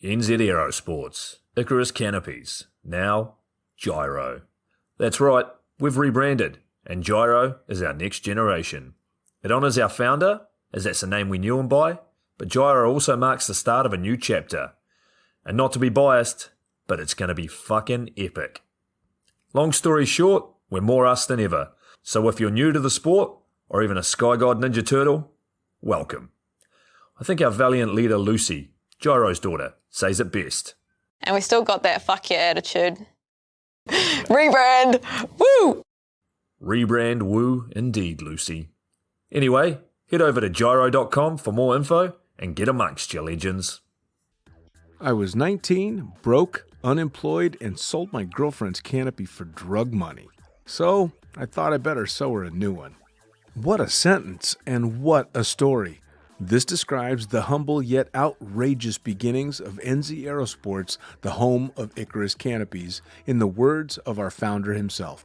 NZ Aerosports, Icarus Canopies, now Gyro. That's right, we've rebranded, and Gyro is our next generation. It honours our founder, as that's the name we knew him by, but Gyro also marks the start of a new chapter. And not to be biased, but it's going to be fucking epic. Long story short, we're more us than ever, so if you're new to the sport, or even a Sky God Ninja Turtle, welcome. I think our valiant leader Lucy, Gyro's daughter, says it best. And we still got that fuck yeah attitude. Rebrand! Woo! Rebrand woo indeed, Lucy. Anyway, head over to gyro.com for more info and get amongst your legends. I was 19, broke, unemployed, and sold my girlfriend's canopy for drug money. So I thought I better sew her a new one. What a sentence, and what a story. This describes the humble yet outrageous beginnings of NZ Aerosports, the home of Icarus Canopies, in the words of our founder himself.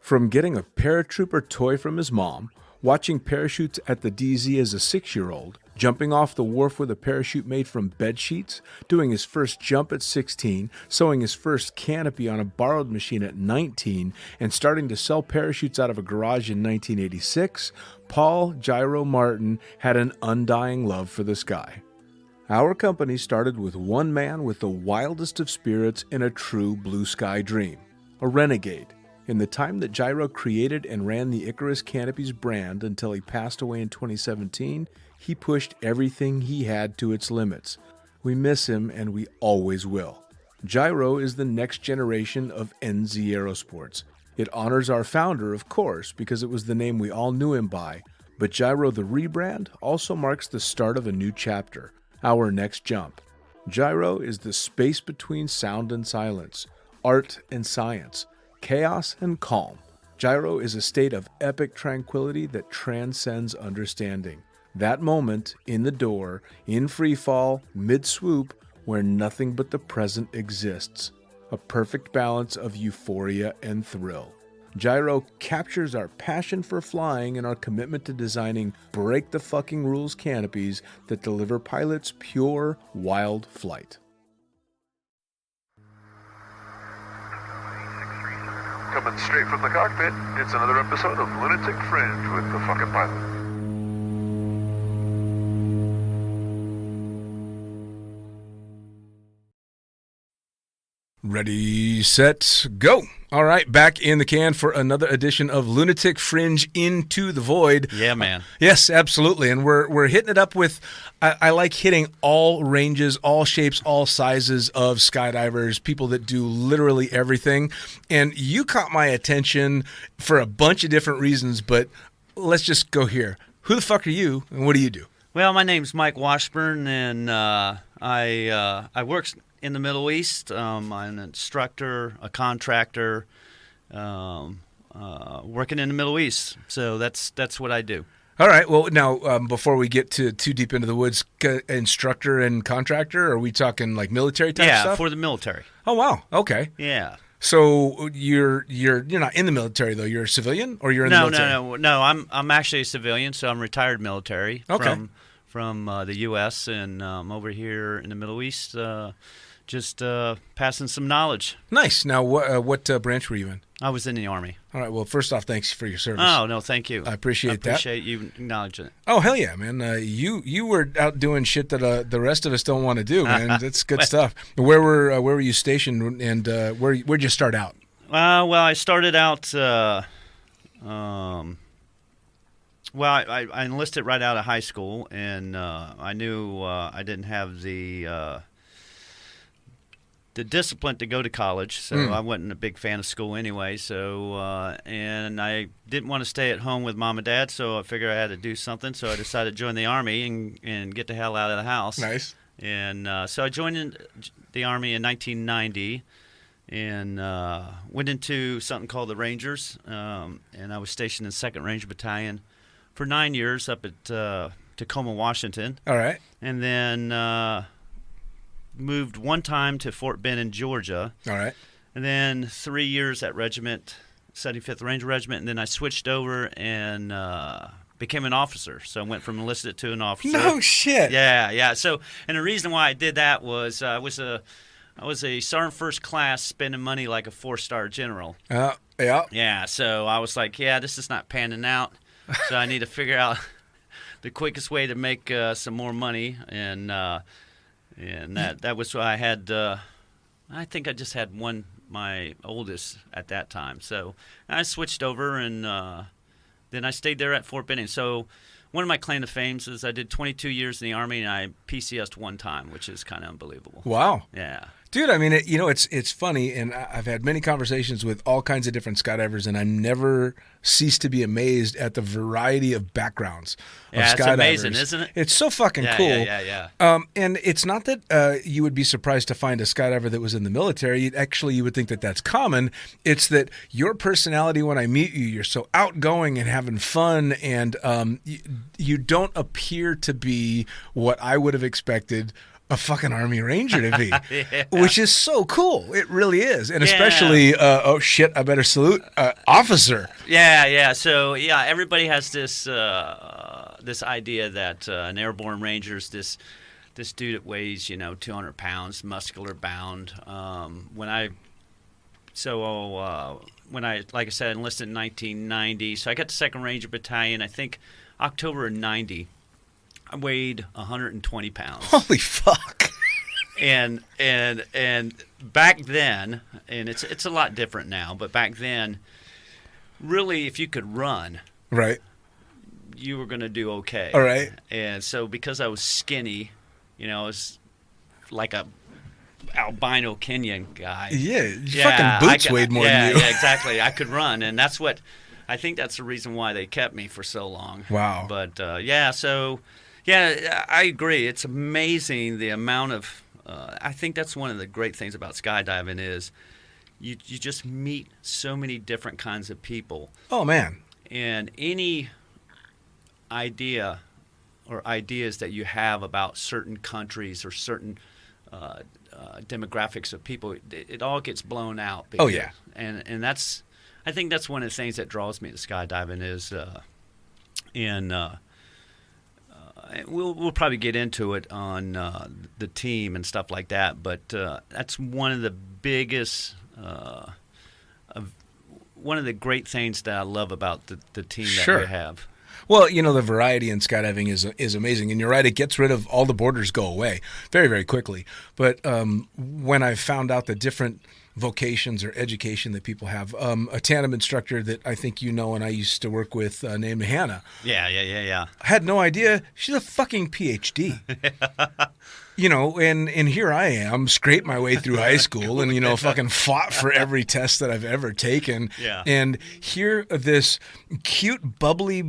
From getting a paratrooper toy from his mom, watching parachutes at the DZ as a 6-year-old, jumping off the wharf with a parachute made from bed sheets, doing his first jump at 16, sewing his first canopy on a borrowed machine at 19, and starting to sell parachutes out of a garage in 1986, Paul Gyro Martin had an undying love for the sky. Our company started with one man with the wildest of spirits and a true blue sky dream, a renegade. In the time that Gyro created and ran the Icarus Canopies brand until he passed away in 2017, he pushed everything he had to its limits. We miss him, and we always will. Gyro is the next generation of NZ Aerosports. It honors our founder, of course, because it was the name we all knew him by, but Gyro the rebrand also marks the start of a new chapter, our next jump. Gyro is the space between sound and silence, art and science, chaos and calm. Gyro is a state of epic tranquility that transcends understanding. That moment, in the door, in freefall, mid-swoop, where nothing but the present exists. A perfect balance of euphoria and thrill. Gyro captures our passion for flying and our commitment to designing break-the-fucking-rules canopies that deliver pilots pure, wild flight. Coming straight from the cockpit, it's another episode of Lunatic Fringe with the fucking pilot. Ready, set, go. All right, back in the can for another edition of Lunatic Fringe Into the Void. Yeah, man. Yes, absolutely. And we're hitting it up with, I like hitting all ranges, all shapes, all sizes of skydivers, people that do literally everything. And you caught my attention for a bunch of different reasons, but let's just go here. Who the fuck are you, and what do you do? Well, my name's Mike Washburn, and I work in the Middle East. I'm an instructor, a contractor, working in the Middle East. So that's what I do. All right. Well, now, before we get too deep into the woods, instructor and contractor, are we talking like military type stuff? Yeah, for the military. Oh, wow. Okay. Yeah. So you're not in the military though. You're a civilian, or you're in the military? No. I'm actually a civilian, so I'm retired military from the U.S. and over here in the Middle East, just passing some knowledge. Nice. Now, what branch were you in? I was in the Army. All right. Well, first off, thanks for your service. Oh, no, thank you. I appreciate that. I appreciate you acknowledging it. Oh, hell yeah, man. You were out doing shit that the rest of us don't want to do, man. That's good stuff. Where were you stationed, and where'd you start out? Well, I started out. I enlisted right out of high school, and I knew I didn't have the discipline to go to college, so I wasn't a big fan of school anyway. So and I didn't want to stay at home with mom and dad, so I figured I had to do something. So I decided to join the Army and get the hell out of the house. Nice. And so I joined the Army in 1990. And went into something called the Rangers, and I was stationed in 2nd Ranger Battalion for 9 years up at Tacoma, Washington, All right. and then moved one time to Fort Benning, Georgia, All right. and then 3 years at Regiment, 75th Ranger Regiment, and then I switched over and became an officer. So I went from enlisted to an officer. No shit. Yeah. So, and the reason why I did that was I was a sergeant first class, spending money like a 4-star general. Yeah. Yeah. So I was like, yeah, this is not panning out. So I need to figure out the quickest way to make some more money, and that was why I had. I think I just had my oldest at that time. So I switched over, and then I stayed there at Fort Benning. So one of my claim to fame is I did 22 years in the Army, and I PCS'd one time, which is kind of unbelievable. Wow. Yeah. Dude, I mean, it's funny, and I've had many conversations with all kinds of different skydivers, and I never cease to be amazed at the variety of backgrounds of Yeah, skydivers. it's amazing, isn't it? It's so fucking cool. Yeah. And it's not that you would be surprised to find a skydiver that was in the military. You would think that that's common. It's that your personality when I meet you, you're so outgoing and having fun, and you don't appear to be what I would have expected a fucking Army Ranger to be, which is so cool. It really is. And especially, oh shit, I better salute, officer. Yeah. So, everybody has this this idea that an airborne ranger is this dude that weighs, 200 pounds, muscular bound. When I, like I said, enlisted in 1990, so I got the 2nd Ranger Battalion, I think October of 90. I weighed 120 pounds. Holy fuck. And back then, and it's a lot different now, but back then, really, if you could run, right, you were going to do okay. All right. And so because I was skinny, I was like a albino Kenyan guy. Yeah, your fucking boots weighed more than you. Yeah, exactly. I could run, and I think that's the reason why they kept me for so long. Wow. But yeah, I agree. It's amazing the amount of. I think that's one of the great things about skydiving is you just meet so many different kinds of people. Oh man. And any idea or ideas that you have about certain countries or certain demographics of people, it all gets blown out. Oh yeah. And I think that's one of the things that draws me to skydiving is, we'll probably get into it on the team and stuff like that, but that's one of the biggest, one of the great things that I love about the team that we have. Well, the variety in skydiving is amazing, and you're right. It gets rid of all the borders go away very, very quickly. But when I found out the different vocations or education that people have, a tandem instructor that I think and I used to work with named Hannah. Yeah. I had no idea she's a fucking PhD. And here I am, scraped my way through high school and, fucking fought for every test that I've ever taken. Yeah. And here this cute, bubbly,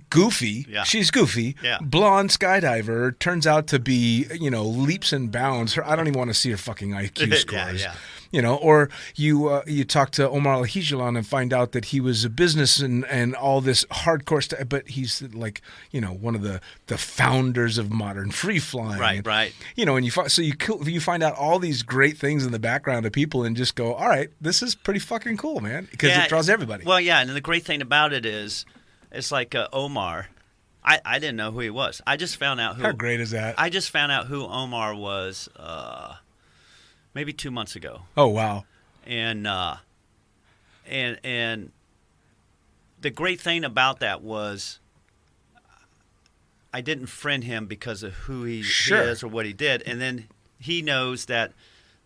goofy, she's goofy, blonde skydiver turns out to be, leaps and bounds. I don't even want to see her fucking IQ scores. Or you talk to Omar Al-Hijalan and find out that he was a business and all this hardcore stuff, but he's like, one of the founders of modern free flying. Right. And you find out all these great things in the background of people and just go, all right, this is pretty fucking cool, man, because it draws everybody. Well, yeah, and the great thing about it is, it's like Omar. I didn't know who he was. I just found out who. How great is that? I just found out who Omar was. Maybe 2 months ago. Oh wow! And the great thing about that was I didn't friend him because of who he is or what he did, and then he knows that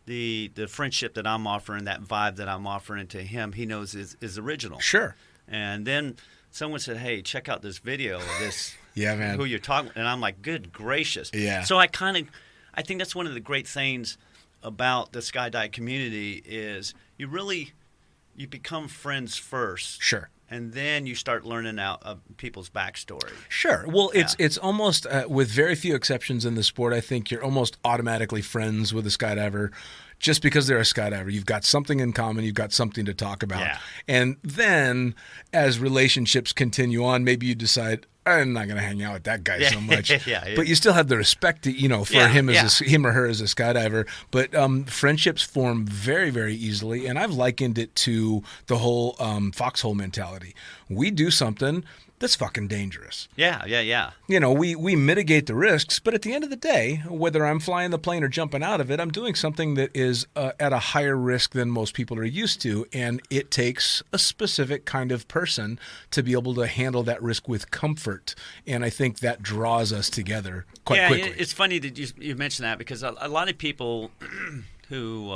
the friendship that I'm offering, that vibe that I'm offering to him, he knows is original. Sure. And then someone said, "Hey, check out this video of this." Yeah, man. Who you're talking? And I'm like, "Good gracious!" Yeah. So I think that's one of the great things about the skydive community is you become friends first. Sure. And then you start learning out people's backstory. Sure. Well, it's almost, with very few exceptions in the sport, I think you're almost automatically friends with a skydiver just because they're a skydiver. You've got something in common. You've got something to talk about. Yeah. And then as relationships continue on, maybe you decide, I'm not going to hang out with that guy so much. Yeah. But you still have the respect, for him him or her as a skydiver. But friendships form very, very easily. And I've likened it to the whole foxhole mentality. We do something that's fucking dangerous. Yeah. We mitigate the risks, but at the end of the day, whether I'm flying the plane or jumping out of it, I'm doing something that is at a higher risk than most people are used to, and it takes a specific kind of person to be able to handle that risk with comfort, and I think that draws us together quite quickly. It's funny that you mentioned that because a lot of people who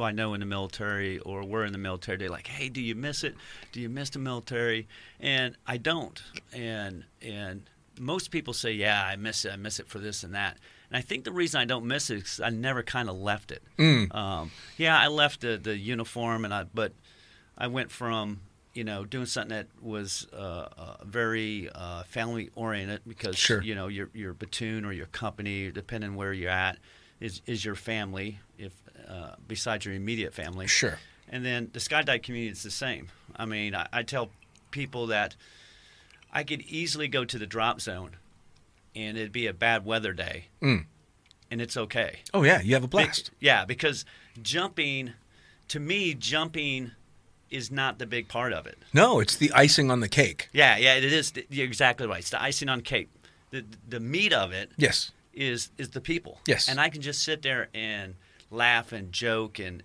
I know in the military or were in the military, they're like, hey, do you miss it? Do you miss the military? And I don't. And most people say, yeah, I miss it. I miss it for this and that. And I think the reason I don't miss it is I never kind of left it. I left the uniform, but I went from doing something that was very family oriented because your platoon or your company, depending where you're at, is your family. If besides your immediate family. Sure. And then the skydive community is the same. I mean, I tell people that I could easily go to the drop zone and it'd be a bad weather day and it's okay. Oh, yeah. You have a blast. Because jumping is not the big part of it. No, it's the icing on the cake. Yeah, it is. You're exactly right. It's the icing on cake. The meat of it is the people. Yes. And I can just sit there and laugh and joke and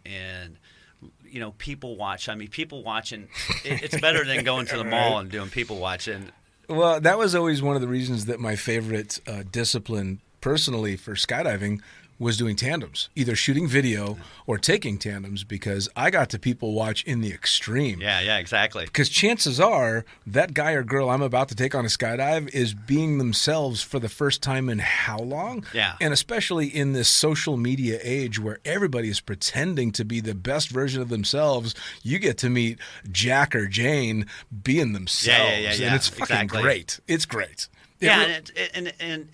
people watch. I mean, people watching, it's better than going to the mall and doing people watching. Well, that was always one of the reasons that my favorite discipline personally for skydiving was doing tandems, either shooting video or taking tandems, because I got to people watch in the extreme. Yeah, exactly. Because chances are that guy or girl I'm about to take on a skydive is being themselves for the first time in how long? Yeah. And especially in this social media age where everybody is pretending to be the best version of themselves, you get to meet Jack or Jane being themselves. Yeah. And it's fucking great. It's great. And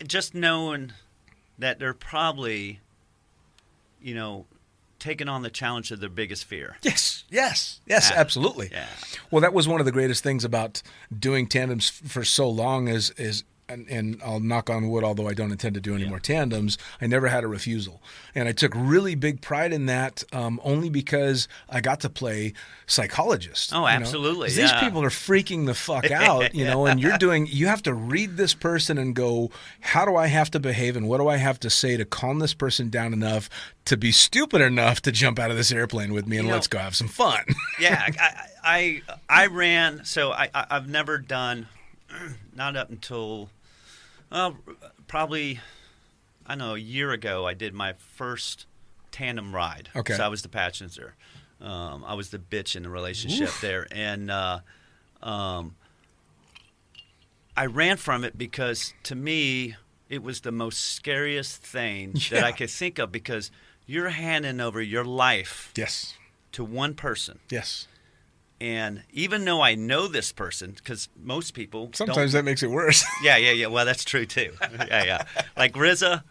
just knowing that they're probably, taking on the challenge of their biggest fear. Yes, absolutely. Yeah. Well, that was one of the greatest things about doing tandems for so long is and I'll knock on wood, although I don't intend to do any more tandems, I never had a refusal. And I took really big pride in that only because I got to play psychologist. Oh, absolutely. These people are freaking the fuck out, and you have to read this person and go, how do I have to behave and what do I have to say to calm this person down enough to be stupid enough to jump out of this airplane with me and let's go have some fun. I ran, so I've never done, not up until... probably, a year ago, I did my first tandem ride. Okay. So I was the passenger. I was the bitch in the relationship there. And I ran from it because, to me, it was the most scariest thing that I could think of because you're handing over your life to one person. Yes. And even though I know this person, because most people sometimes that makes it worse. Yeah. Well, that's true too. Yeah. Like RZA,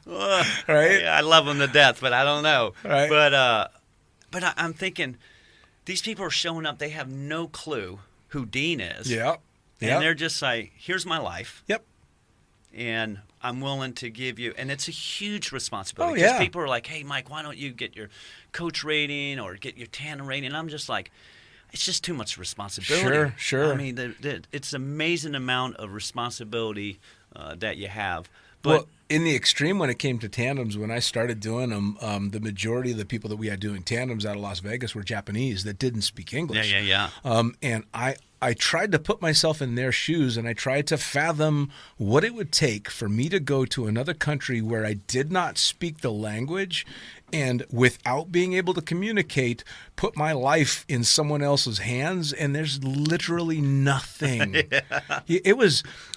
right? Yeah, I love him to death, but I don't know. Right. But I'm thinking, these people are showing up. They have no clue who Dean is. Yep. And they're just like, here's my life. Yep. And I'm willing to give you, and it's a huge responsibility. Oh, yeah. People are like, hey, Mike, why don't you get your coach rating or get your tandem rating? And I'm just like, it's just too much responsibility. Sure. I mean, it's an amazing amount of responsibility that you have. But well, in the extreme, when it came to tandems, when I started doing them, the majority of the people that we had doing tandems out of Las Vegas were Japanese that didn't speak English. Yeah. And I tried to put myself in their shoes, and I tried to fathom what it would take for me to go to another country where I did not speak the language and without being able to communicate, put my life in someone else's hands, and there's literally nothing.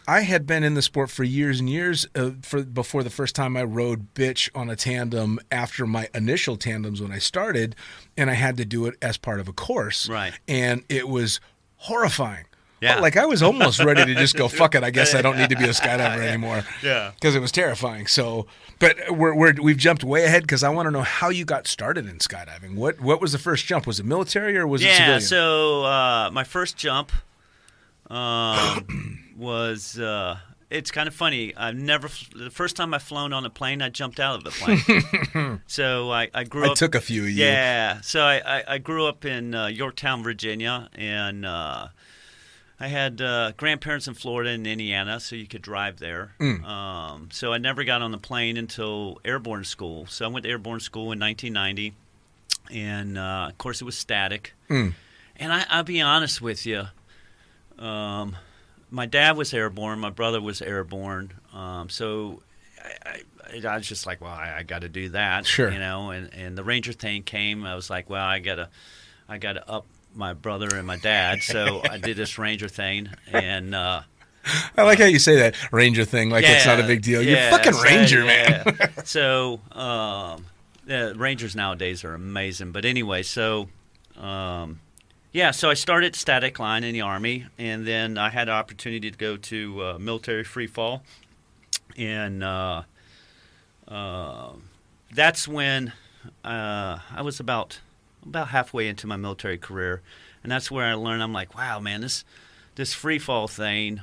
I had been in the sport for years and years before the first time I rode bitch on a tandem after my initial tandems when I started, and I had to do it as part of a course. Right. And it was horrifying. Yeah. Like I was almost ready to just go, fuck it, I guess I don't need to be a skydiver anymore. Yeah. Because it was terrifying. So, but we've jumped way ahead because I want to know how you got started in skydiving. What was the first jump? Was it military or was it civilian? Yeah, so my first jump was, it's kind of funny. The first time I flown on a plane, I jumped out of the plane. So I grew up. I took a few of you. Yeah, so I grew up in Yorktown, Virginia, and I had grandparents in Florida and Indiana, so you could drive there. So I never got on the plane until airborne school. So I went to airborne school in 1990, and of course it was static. And I'll be honest with you, my dad was airborne, my brother was airborne, so I was just like, well, I got to do that, sure. And the Ranger thing came. I was like, well, I gotta up my brother and my dad, so I did this Ranger thing, and I like how you say that Ranger thing, like it's not a big deal. You're fucking Ranger, man. So Rangers nowadays are amazing. But anyway, so so I started static line in the Army, and then I had an opportunity to go to military freefall, and that's when I was about halfway into my military career, and that's where I learned. I'm like, wow, man, this free fall thing,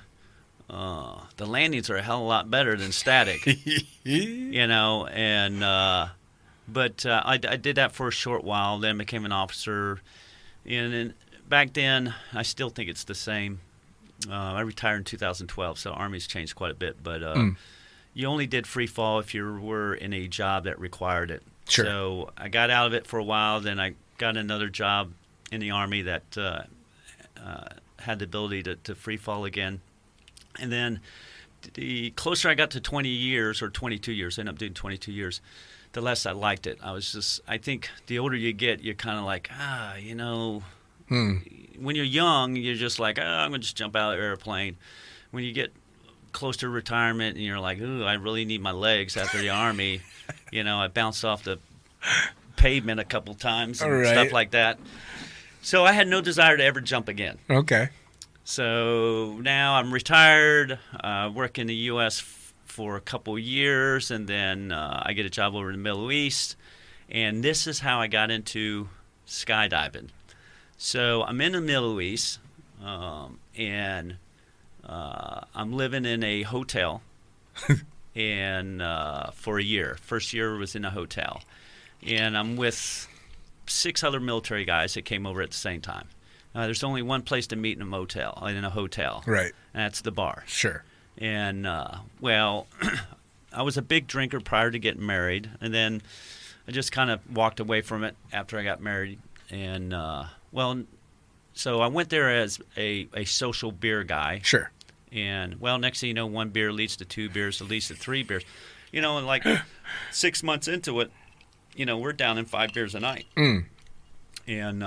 the landings are a hell of a lot better than static, And but I did that for a short while, then became an officer, and then back then I still think it's the same. I retired in 2012, so Army's changed quite a bit, but you only did free fall if you were in a job that required it. Sure. So I got out of it for a while, then I got another job in the Army that had the ability to free fall again. And then the closer I got to 20 years, or 22 years, I ended up doing 22 years, the less I liked it. I think the older you get, you're kind of like, when you're young, you're just like, I'm going to just jump out of the airplane. When you get close to retirement and you're like, ooh, I really need my legs after the Army, I bounced off the pavement a couple times and stuff like that. So I had no desire to ever jump again. Okay. So now I'm retired, work in the U.S. for a couple years, and then I get a job over in the Middle East, and this is how I got into skydiving. So I'm in the Middle East, and I'm living in a hotel, and for a year. First year was in a hotel, and I'm with 6 other military guys that came over at the same time. There's only one place to meet in a hotel. Right. And that's the bar. Sure. And, I was a big drinker prior to getting married, and then I just kind of walked away from it after I got married. And, so I went there as a social beer guy. Sure. And, next thing you know, 1 beer leads to 2 beers, leads to 3 beers. And like 6 months into it, we're down in 5 beers a night. And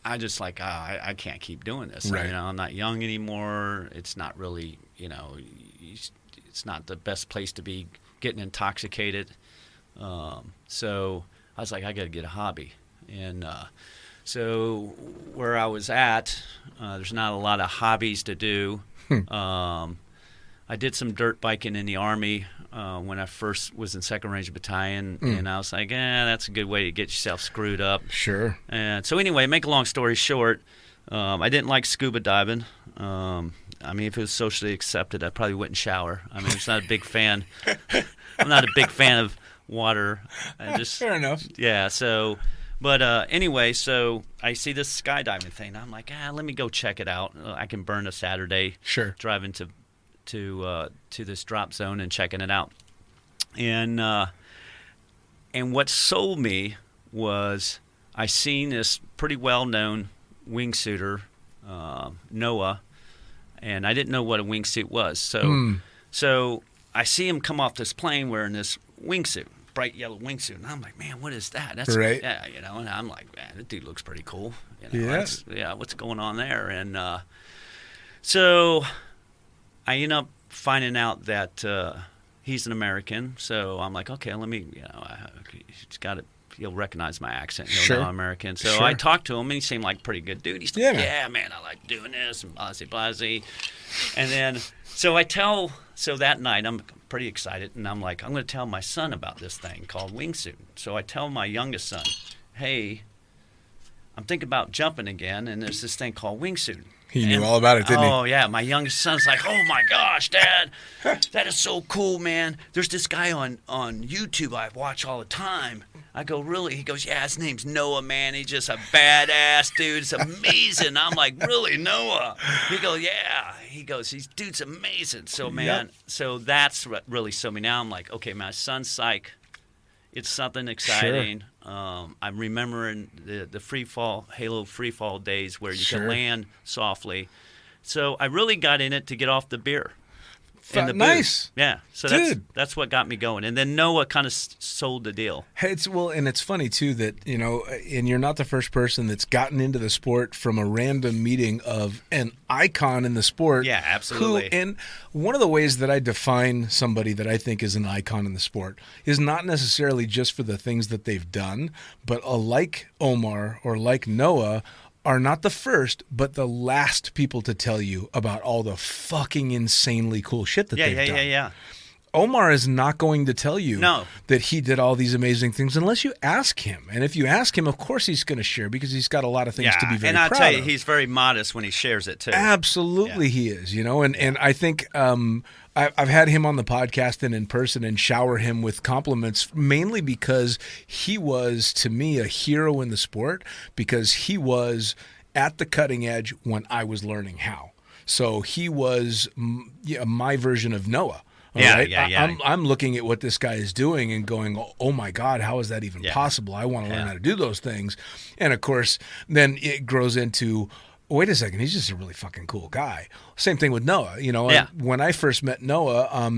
I just like, I can't keep doing this. Right. I'm not young anymore. It's not really, it's not the best place to be getting intoxicated. So I was like, I got to get a hobby. And so where I was at, there's not a lot of hobbies to do. I did some dirt biking in the Army when I first was in 2nd Ranger Battalion, and I was like, that's a good way to get yourself screwed up. Sure. And so anyway, make a long story short, I didn't like scuba diving. If it was socially accepted, I probably wouldn't shower. I'm just not a big fan. I'm not a big fan of water. Fair enough. Yeah, so... But anyway, so I see this skydiving thing. I'm like, let me go check it out. I can burn a Saturday. Sure. Driving to this drop zone and checking it out. And what sold me was I seen this pretty well-known wingsuiter, Noah, and I didn't know what a wingsuit was. So I see him come off this plane wearing this wingsuit. Bright yellow wingsuit, and I'm like, man, what is that? That's right. Yeah, and I'm like, man, that dude looks pretty cool. Yeah. What's going on there? And so I end up finding out that he's an American. So I'm like, okay, let me, he's got to he'll recognize my accent. He'll Sure. know I'm American. So Sure. I talked to him, and he seemed like a pretty good dude. He's like, Yeah, man. yeah, man, I like doing this, and blasey. And then, so that night, I'm pretty excited, and I'm like, I'm going to tell my son about this thing called wingsuit. So I tell my youngest son, hey, I'm thinking about jumping again, and there's this thing called wingsuit. He knew all about it, didn't he? Oh, yeah. My youngest son's like, oh, my gosh, Dad, that is so cool, man. There's this guy on YouTube I watch all the time. I go, really? He goes, yeah, his name's Noah, man. He's just a badass dude. It's amazing. I'm like, really, Noah? He goes, yeah. He goes, dude's amazing. So, man, so that's what really sold me. Now I'm like, okay, my son's psych. It's something exciting. I'm remembering the Halo freefall days where you can land softly. So I really got in it to get off the beer. And the Nice. booze. Yeah. So Dude. that's what got me going. And then Noah kind of sold the deal. Hey, and it's funny too that and you're not the first person that's gotten into the sport from a random meeting of an icon in the sport. Yeah, absolutely. And one of the ways that I define somebody that I think is an icon in the sport is not necessarily just for the things that they've done, but like Omar or like Noah are not the first, but the last people to tell you about all the fucking insanely cool shit that they've done. Yeah. Omar is not going to tell you No. that he did all these amazing things unless you ask him. And if you ask him, of course he's going to share because he's got a lot of things to be very and I'll proud tell you, of. he's very modest when he shares it too. Absolutely he is, and I think I've had him on the podcast and in person and shower him with compliments mainly because he was, to me, a hero in the sport because he was at the cutting edge when I was learning how. So he was my version of Noah. Yeah. I'm looking at what this guy is doing and going, oh my God, how is that even possible? I want to learn how to do those things. And of course, then it grows into, wait a second, he's just a really fucking cool guy. Same thing with Noah. When I first met Noah,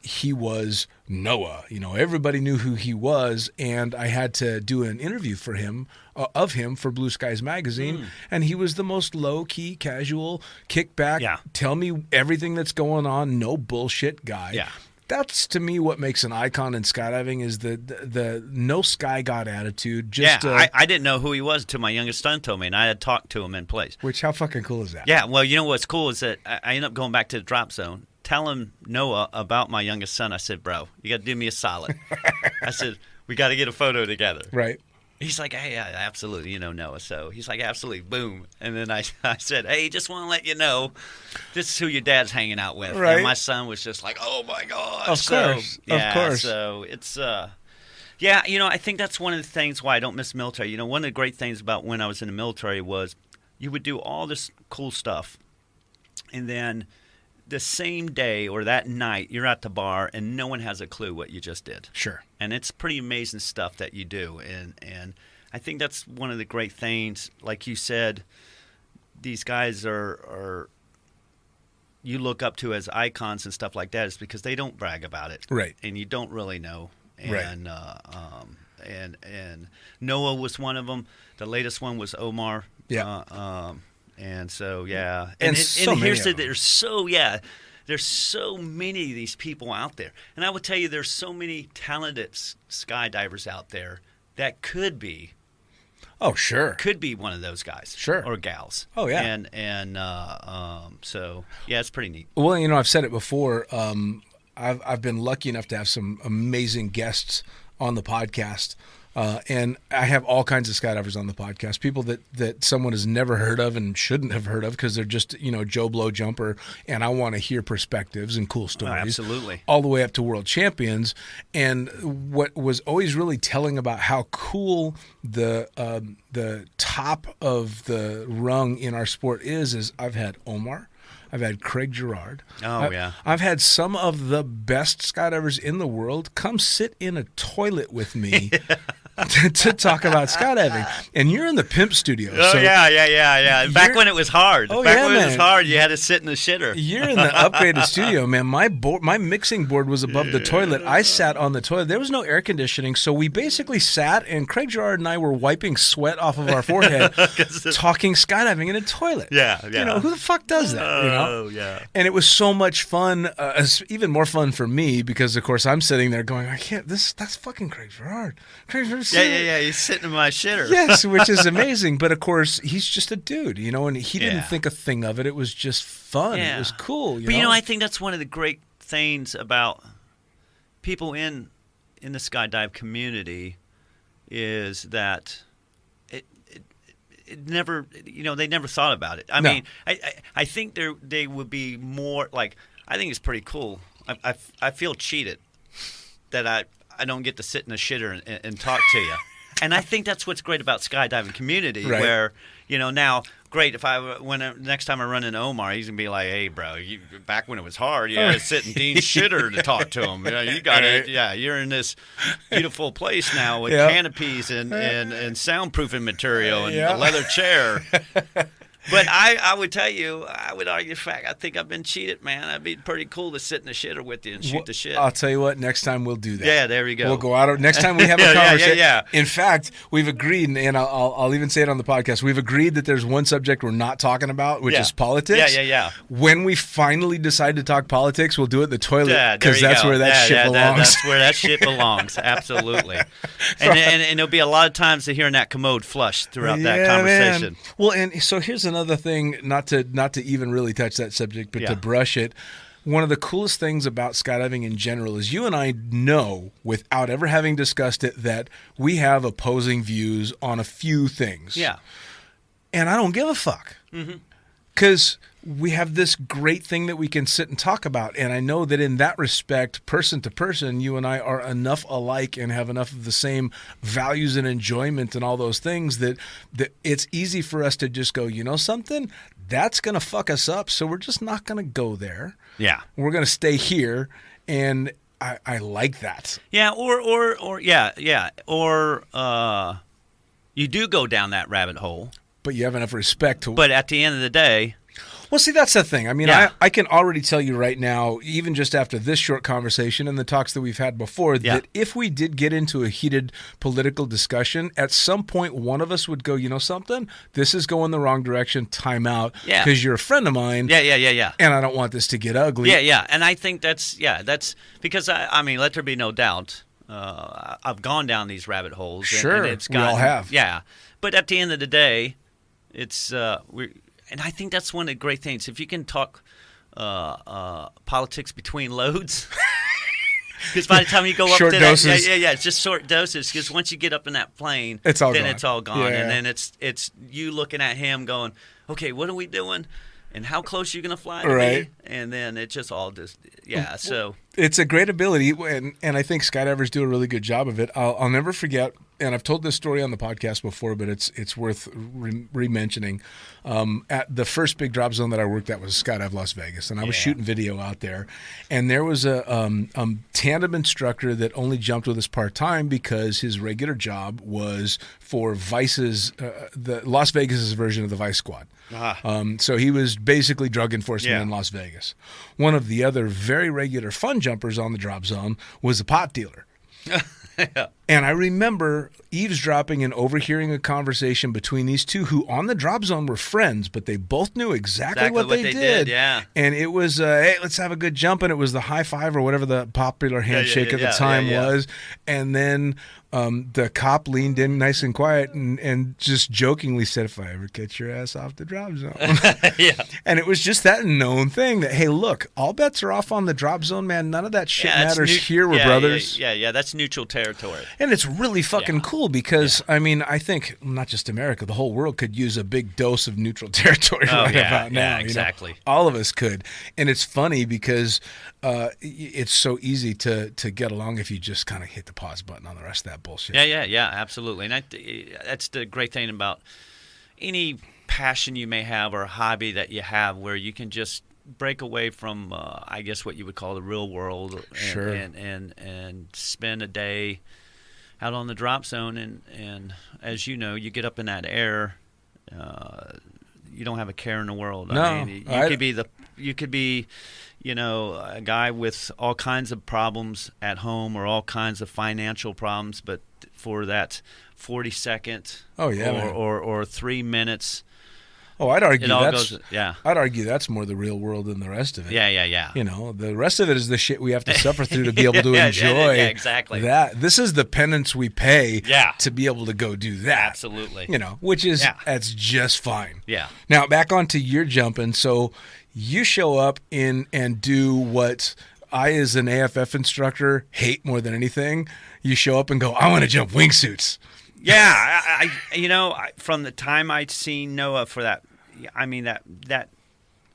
he was Noah. Everybody knew who he was, and I had to do an interview for him, of him for Blue Skies magazine, and he was the most low-key, casual, kick-back, tell me everything that's going on, no bullshit guy. Yeah. That's, to me, what makes an icon in skydiving is the no sky god attitude. Just, I didn't know who he was until my youngest son told me, and I had talked to him in place. Which, how fucking cool is that? Yeah, well, you know what's cool is that I ended up going back to the drop zone, telling Noah about my youngest son. I said, bro, you got to do me a solid. I said, we got to get a photo together. Right. He's like, hey, absolutely, Noah. So he's like, absolutely, boom. And then I said, hey, just want to let you know, this is who your dad's hanging out with. Right. And my son was just like, oh, my gosh. Of course. So it's, I think that's one of the things why I don't miss military. One of the great things about when I was in the military was you would do all this cool stuff. And then the same day or that night, you're at the bar and no one has a clue what you just did. Sure. And it's pretty amazing stuff that you do. And I think that's one of the great things. Like you said, these guys are you look up to as icons and stuff like that is because they don't brag about it. Right. And you don't really know. Right. And Noah was one of them. The latest one was Omar. Yeah. And so, yeah. And so many here's of them. there's so many of these people out there. And I would tell you there's so many talented skydivers out there that could be Oh, sure. could be one of those guys. Sure. Or gals. Oh, yeah. And so, yeah, it's pretty neat. Well, I've said it before. I've been lucky enough to have some amazing guests on the podcast. And I have all kinds of skydivers on the podcast, people that someone has never heard of and shouldn't have heard of because they're just, Joe Blow jumper. And I want to hear perspectives and cool stories. Absolutely. All the way up to world champions. And what was always really telling about how cool the top of the rung in our sport is I've had Omar. I've had Craig Girard. Yeah. I've had some of the best skydivers in the world come sit in a toilet with me to talk about skydiving. And you're in the pimp studio. Oh, so yeah. Back when it was hard. Oh, Back yeah, when it was man. hard, you had to sit in the shitter. You're in the upgraded studio, man. My mixing board was above the toilet. I sat on the toilet. There was no air conditioning, so we basically sat, and Craig Girard and I were wiping sweat off of our forehead, talking skydiving in a toilet. Yeah. Who the fuck does that? Oh, yeah. And it was so much fun, even more fun for me because, of course, I'm sitting there going, that's fucking Craig Girard. Craig Girard Yeah. He's sitting in my shitter. Yes, which is amazing. But of course, he's just a dude, and he didn't think a thing of it. It was just fun. Yeah. It was cool. But I think that's one of the great things about people in the skydive community is that it never, they never thought about it. I mean, I think they would be more like, I think it's pretty cool. I feel cheated that I don't get to sit in a shitter and talk to you. And I think that's what's great about skydiving community, right. where, now, great, next time I run into Omar, he's going to be like, hey, bro, back when it was hard, you had to sit in Dean's shitter to talk to him. You got it. Yeah, you're in this beautiful place now with canopies and soundproofing material and a leather chair. But I would tell you, I would argue the fact, I think I've been cheated, man. It'd be pretty cool to sit in the shitter with you and shoot the shit. I'll tell you what, next time we'll do that. Yeah, there we go. We'll go out. Next time we have a conversation. Yeah. In fact, we've agreed, and I'll even say it on the podcast, we've agreed that there's one subject we're not talking about, which is politics. Yeah. When we finally decide to talk politics, we'll do it in the toilet, because that's where that shit belongs. That's where that shit belongs, absolutely. And there'll be a lot of times to hearing that commode flush throughout that conversation. Man. Well, and so here's another thing, not to even really touch that subject, but to brush it. One of the coolest things about skydiving in general is you and I know, without ever having discussed it, that we have opposing views on a few things. Yeah. And I don't give a fuck. Because we have this great thing that we can sit and talk about. And I know that in that respect, person to person, you and I are enough alike and have enough of the same values and enjoyment and all those things that it's easy for us to just go, something? That's going to fuck us up. So we're just not going to go there. Yeah. We're going to stay here. And I like that. Yeah. Or you do go down that rabbit hole. But you have enough respect to. But at the end of the day. Well, see, that's the thing. I mean, I can already tell you right now, even just after this short conversation and the talks that we've had before, that if we did get into a heated political discussion, at some point one of us would go, something? This is going the wrong direction. Time out. Yeah. Because you're a friend of mine. Yeah. And I don't want this to get ugly. Yeah. And I think that's because, I mean, let there be no doubt, I've gone down these rabbit holes. Sure, and we all have. Yeah. But at the end of the day, it's and I think that's one of the great things. If you can talk politics between loads, because by the time you go up short to doses. that, it's just short doses. Because once you get up in that plane, it's all gone, Yeah. and then it's you looking at him going, okay, what are we doing? And how close are you going to fly to me? And then it just all so it's a great ability, and I think skydivers do a really good job of it. I'll never forget, and I've told this story on the podcast before, but it's worth re-mentioning. At the first big drop zone that I worked at was Skydive Las Vegas, and I was shooting video out there, and there was a tandem instructor that only jumped with us part-time because his regular job was for Vice's, the Las Vegas' version of the Vice Squad. So he was basically drug enforcement in Las Vegas. One of the other very regular fun jumpers on the drop zone was a pot dealer. And I remember eavesdropping and overhearing a conversation between these two who on the drop zone were friends, but they both knew exactly what they did. Yeah. And it was, hey, let's have a good jump. And it was the high five or whatever the popular handshake at the time was. And then the cop leaned in nice and quiet and just jokingly said, if I ever catch your ass off the drop zone. And it was just that known thing that, hey, look, all bets are off on the drop zone, man. None of that shit matters here. We're brothers. Yeah, that's neutral territory. And it's really fucking cool because, I mean, I think not just America, the whole world could use a big dose of neutral territory about now. Yeah, exactly. All of us could. And it's funny because it's so easy to get along if you just kind of hit the pause button on the rest of that bullshit. Yeah, absolutely. And that's the great thing about any passion you may have or hobby that you have where you can just break away from, I guess, what you would call the real world and spend a day out on the drop zone. And as you know, you get up in that air, you don't have a care in the world. No, I mean, you could be a guy with all kinds of problems at home or all kinds of financial problems, but for that 40-second or 3 minutes Oh, I'd argue It all that's goes. Yeah. I'd argue that's more the real world than the rest of it. Yeah. You know, the rest of it is the shit we have to suffer through to be able to enjoy. Yeah, exactly. That this is the penance we pay Yeah. to be able to go do that. Absolutely. You know, which is Yeah. that's just fine. Yeah. Now back onto your jumping. So you show up in and do what I, as an AFF instructor, hate more than anything. You show up and go, I want to jump wingsuits. Yeah, from the time I'd seen Noah for that, I mean that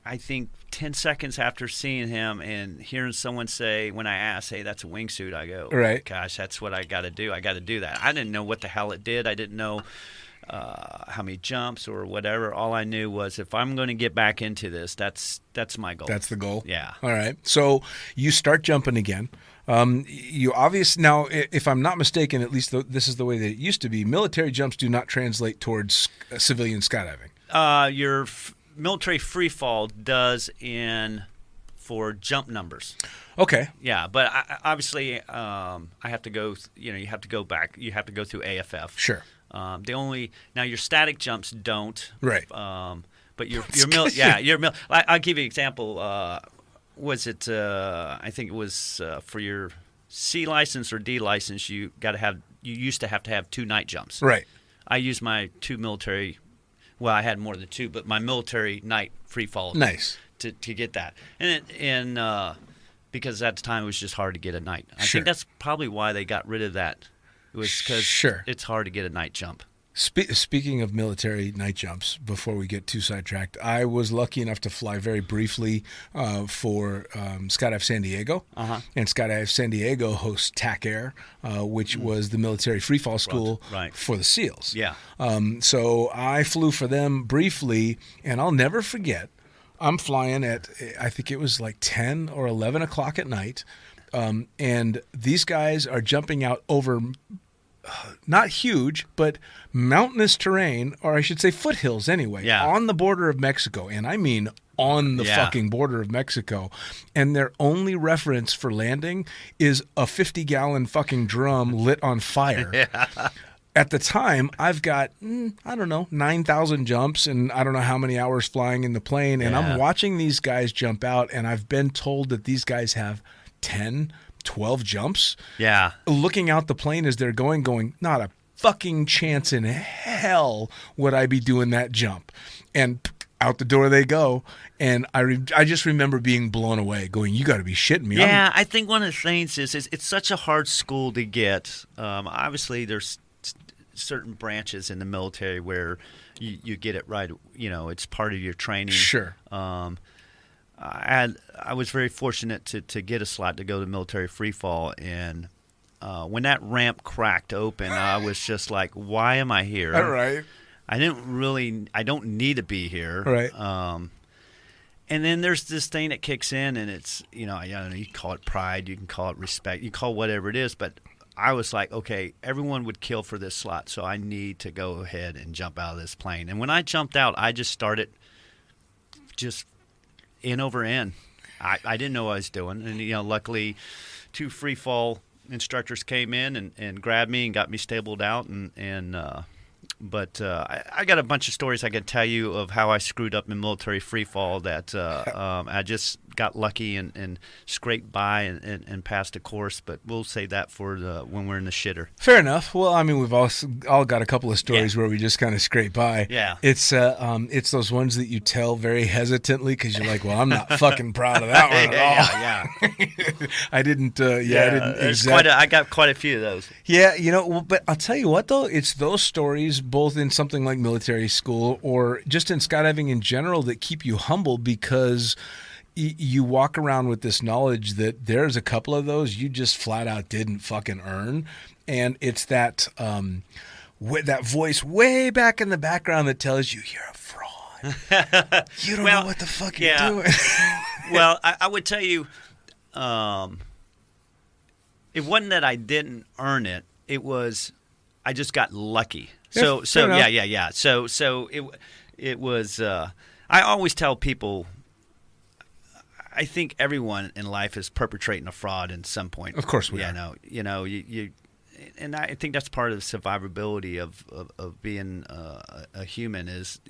I think 10 seconds after seeing him and hearing someone say, when I asked, hey, that's a wingsuit, I go, Right. gosh, that's what I got to do. I got to do that. I didn't know what the hell it did. I didn't know how many jumps or whatever. All I knew was if I'm going to get back into this, that's my goal. That's the goal. Yeah. All right. So you start jumping again. You obviously now, if I'm not mistaken, at least this is the way that it used to be. Military jumps do not translate towards civilian skydiving. Your military free fall does for jump numbers. Okay. Yeah, but obviously, I have to go. You have to go back. You have to go through AFF. Sure. Now your static jumps don't. Right. But your I'll give you an example. Was it? I think it was for your C license or D license. You used to have 2 night jumps. Right. I used my 2 military. Well, I had more than 2, but my military night free fall. Nice. To get that, and because at the time it was just hard to get a night. I Sure. think that's probably why they got rid of that. It was because Sure. it's hard to get a night jump. Speaking of military night jumps, before we get too sidetracked, I was lucky enough to fly very briefly for Skydive San Diego. Uh-huh. And Skydive San Diego hosts TAC Air, which was the military freefall school Right. for the SEALs. Yeah. So I flew for them briefly, and I'll never forget, I'm flying at, I think it was like 10 or 11 o'clock at night, and these guys are jumping out over not huge, but mountainous terrain, or I should say foothills anyway, Yeah. on the border of Mexico. And I mean on the Yeah. fucking border of Mexico. And their only reference for landing is a 50-gallon fucking drum lit on fire. At the time, I've got, 9,000 jumps and I don't know how many hours flying in the plane. And Yeah. I'm watching these guys jump out, and I've been told that these guys have 10, 12 jumps. Yeah. Looking out the plane as they're going, not a fucking chance in hell would I be doing that jump. And out the door they go. And I just remember being blown away, going, you got to be shitting me. Yeah, I think one of the things is it's such a hard school to get. Obviously, there's certain branches in the military where you get it right. It's part of your training. Sure. I was very fortunate to get a slot to go to military free fall, and when that ramp cracked open, I was just like, why am I here? All right. I don't need to be here. Right. And then there's this thing that kicks in, and it's, I don't know, you can call it pride, you can call it respect, you can call it whatever it is, but I was like, okay, everyone would kill for this slot, so I need to go ahead and jump out of this plane. And when I jumped out, I just started just in over end. I didn't know what I was doing, and luckily 2 free fall instructors came in and grabbed me and got me stabled out, but I got a bunch of stories I could tell you of how I screwed up in military free fall that I just got lucky and scraped by and passed a course, but we'll save that for when we're in the shitter. Fair enough. Well, I mean, we've all got a couple of stories where we just kind of scrape by. Yeah. It's those ones that you tell very hesitantly because you're like, well, I'm not fucking proud of that one at all. Yeah. I didn't. I didn't There's exactly. I got quite a few of those. Yeah, but I'll tell you what, though, it's those stories, both in something like military school or just in skydiving in general, that keep you humble because you walk around with this knowledge that there's a couple of those you just flat out didn't fucking earn. And it's that that voice way back in the background that tells you you're a fraud. You don't know what the fuck you're doing. Well, I would tell you, it wasn't that I didn't earn it. It was I just got lucky. So yeah. So it was. I always tell people, I think everyone in life is perpetrating a fraud at some point. Of course we are. You and I think that's part of the survivability of being a human is,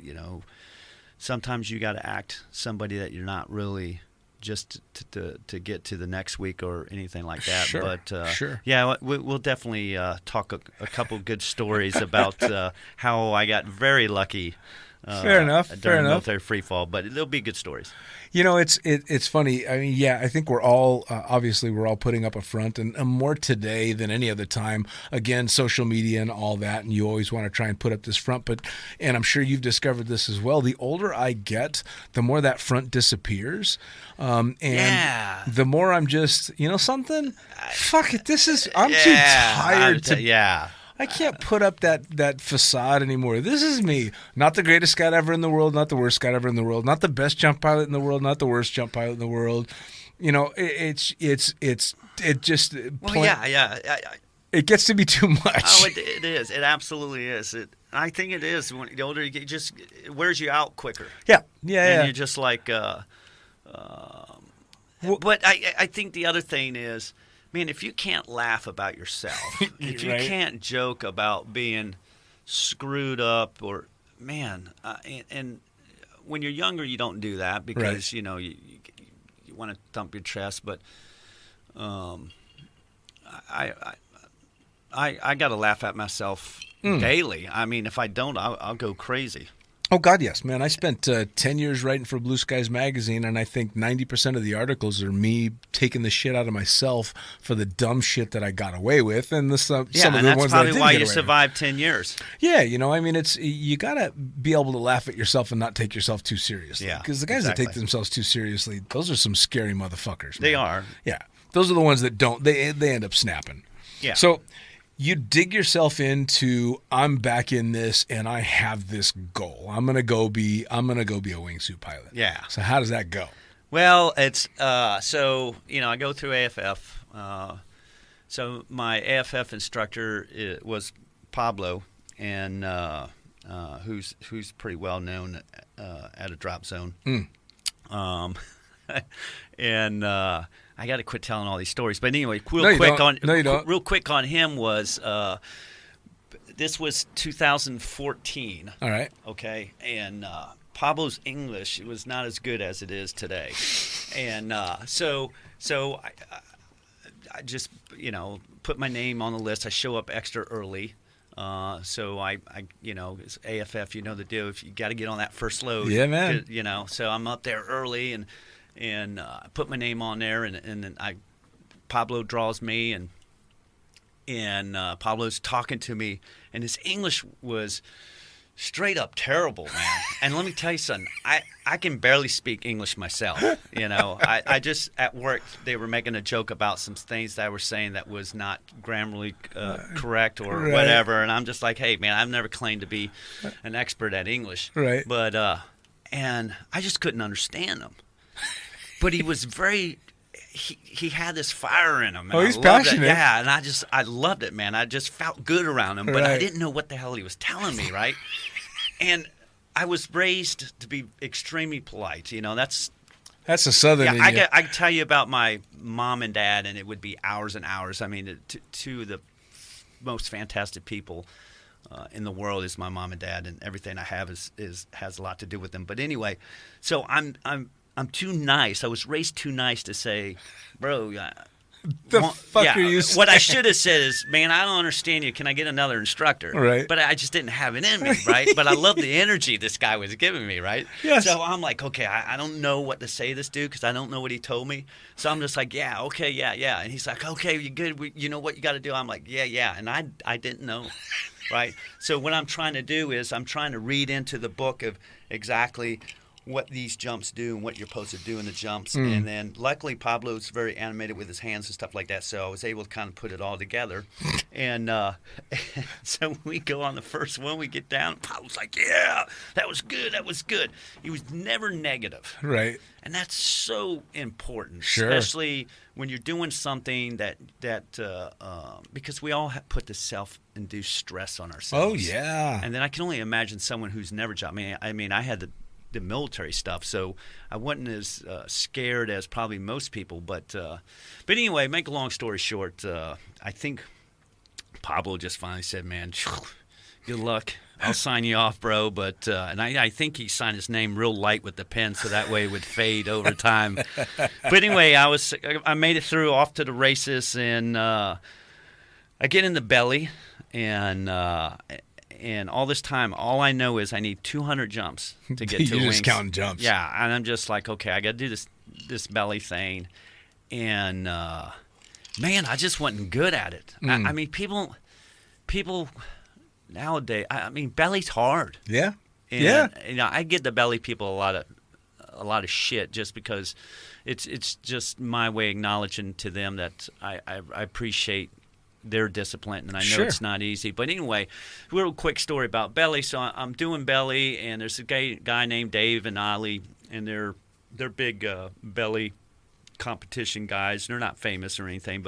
sometimes you got to act somebody that you're not really, just to get to the next week or anything like that. Sure, But sure. yeah, we'll definitely talk a couple good stories about how I got very lucky. Fair enough. During Fair enough. military free fall, but they'll be good stories. You know, it's funny. I mean, yeah, I think we're all obviously we're all putting up a front, and more today than any other time. Again, social media and all that, and you always want to try and put up this front. And I'm sure you've discovered this as well. The older I get, the more that front disappears, and the more I'm just, something. Fuck it. I'm too tired to. Yeah. I can't put up that facade anymore. This is me. Not the greatest skydiver in the world, not the worst skydiver in the world, not the best jump pilot in the world, not the worst jump pilot in the world. It just. It gets to be too much. Oh, it is. It absolutely is. I think it is. When the older you get, it wears you out quicker. Yeah. And you're just like. But I think the other thing is, man, if you can't laugh about yourself, if you can't joke about being screwed up, or man, and when you're younger, you don't do that because you want to thump your chest. But I got to laugh at myself daily. I mean, if I don't, I'll go crazy. Oh, God, yes, man. I spent 10 years writing for Blue Skies Magazine, and I think 90% of the articles are me taking the shit out of myself for the dumb shit that I got away with, and some of the ones that I didn't get away with. Yeah, and that's probably why you survived 10 years. Yeah, I mean, you got to be able to laugh at yourself and not take yourself too seriously. Yeah, because the guys that take themselves too seriously, those are some scary motherfuckers. They man. are. Yeah. Those are the ones that don't. They end up snapping. Yeah. So you dig yourself into, I'm back in this and I have this goal. I'm gonna go be a wingsuit pilot. Yeah. So how does that go? Well, it's I go through AFF. So my AFF instructor was Pablo, and who's pretty well known at a drop zone. And I got to quit telling all these stories. But anyway, real quick on him was this was 2014. All right. Okay, and Pablo's English was not as good as it is today, and so I just put my name on the list. I show up extra early. So I it's AFF, the deal. If you got to get on that first load, yeah, man. So I'm up there early and I put my name on there, and then Pablo draws me, and Pablo's talking to me, and his English was straight up terrible, man. And let me tell you something, I can barely speak English myself. I just at work they were making a joke about some things that I was saying that was not grammarly correct or whatever, and I'm just like, hey man, I've never claimed to be an expert at English, right? But and I just couldn't understand him. But he was he had this fire in him. Oh, he's passionate. Yeah, and I loved it, man. I just felt good around him, but I didn't know what the hell he was telling me, right? And I was raised to be extremely polite. That's a Southern. Yeah, I could tell you about my mom and dad, and it would be hours and hours. I mean, two of the most fantastic people in the world is my mom and dad, and everything I have has a lot to do with them. But anyway, so I'm too nice. I was raised too nice to say, bro. Fuck are you saying? What I should have said is, man, I don't understand you. Can I get another instructor? Right. But I just didn't have it in me, right? But I love the energy this guy was giving me, right? Yes. So I'm like, okay, I don't know what to say to this dude because I don't know what he told me. So I'm just like, yeah, okay, yeah. And he's like, okay, you good? You know what you got to do? I'm like, yeah. And I didn't know, right? So what I'm trying to do is I'm trying to read into the book of exactly what these jumps do and what you're supposed to do in the jumps. And then luckily Pablo's very animated with his hands and stuff like that, so I was able to kind of put it all together. And so we go on the first one, we get down, Pablo's like, yeah, that was good. He was never negative. Right. And that's so important, sure. Especially when you're doing something that because we all put the self-induced stress on ourselves. Oh, yeah. And then I can only imagine someone who's never jumped. I mean, I had the military stuff, so I wasn't as scared as probably most people. But anyway, make a long story short, I think Pablo just finally said, "Man, Good luck. I'll sign you off, bro. But and I think he signed his name real light with the pen, so that way it would fade over time. But anyway, I made it through off to the races, and I get in the belly, and all this time, all I know is I need 200 jumps to get to You're wings. just counting jumps. Yeah, and I'm just like, okay, I got to do this belly thing, and man, I just wasn't good at it. I mean, people nowadays, I mean, belly's hard. Yeah. And, Yeah. You know, I give the belly people a lot of shit just because it's just my way of acknowledging to them that I appreciate their discipline, and I know Sure. it's not easy. But anyway, real quick story about belly. So I'm doing belly, and there's a guy named Dave and Ollie, and they're big belly competition guys. They're not famous or anything,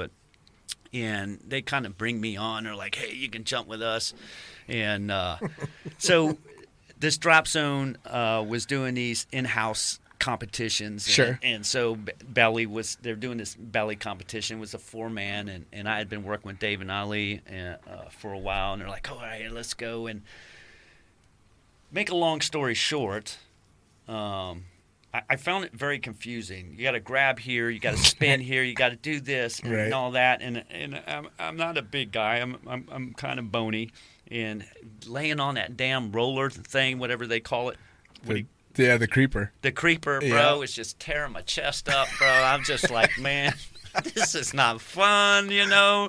and they kind of bring me on. They're like, hey, you can jump with us. And so this drop zone was doing these in-house competitions. Sure. And so they're doing this belly competition. It was a 4-man, and I had been working with Dave and Ali for a while. And they're like, all right, let's go. And make a long story short, I found it very confusing. You got to grab here, you got to spin here, you got to do this and, Right. all that. And I'm not a big guy. I'm kind of bony, and laying on that damn roller thing, whatever they call it, The creeper. the creeper, bro, Yeah. is just tearing my chest up, bro. I'm just like, man, this is not fun, you know.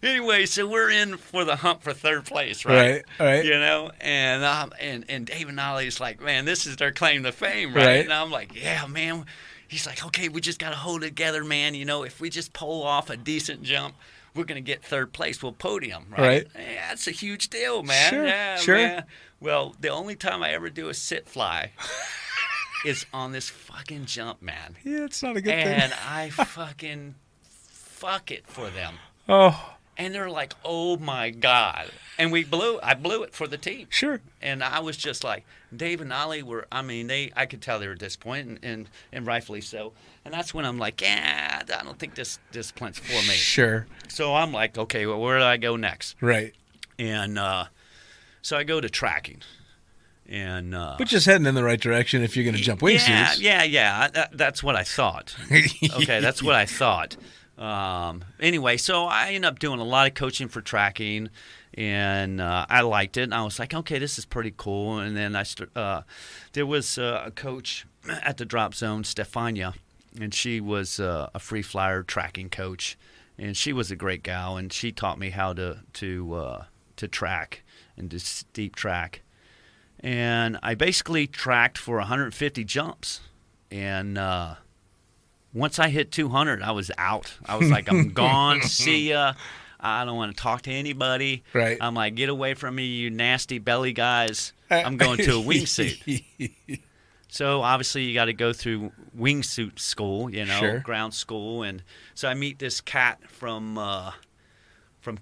Anyway, so we're in for the hunt for third place, right? Right. You know, and Dave and Ollie's like, man, this is their claim to fame, right? Right. And I'm like, yeah, man. He's like, okay, we just got to hold it together, man. You know, if we just pull off a decent jump, we're going to get third place. We'll podium, right? Right. Yeah, that's a huge deal, man. Sure, Yeah, sure. man. Well, the only time I ever do a sit fly is on this fucking jump, man. Yeah, it's not a good And thing. I fucking fuck it for them. Oh, And they're like, oh my God. And I blew it for the team. sure. And I was just like, Dave and Ollie I could tell they were disappointed, and rightfully so. And that's when I'm like, yeah, I don't think this discipline's for me. Sure. So I'm like, okay, well, where do I go next? Right. And so I go to tracking. And But just heading in the right direction if you're going to jump wingsuits. Yeah. That's what I thought. Okay, that's what I thought. Anyway, so I ended up doing a lot of coaching for tracking, and I liked it. And I was like, okay, this is pretty cool. And then there was a coach at the drop zone, Stefania, and she was a free flyer tracking coach, and she was a great gal, and she taught me how to track and to steep track. And I basically tracked for 150 jumps, and once I hit 200, I was out. I was like, I'm gone. See ya. I don't want to talk to anybody. Right. I'm like, get away from me, you nasty belly guys. I'm going to a wingsuit. So obviously you got to go through wingsuit school, you know, Sure. ground school. And so I meet this cat from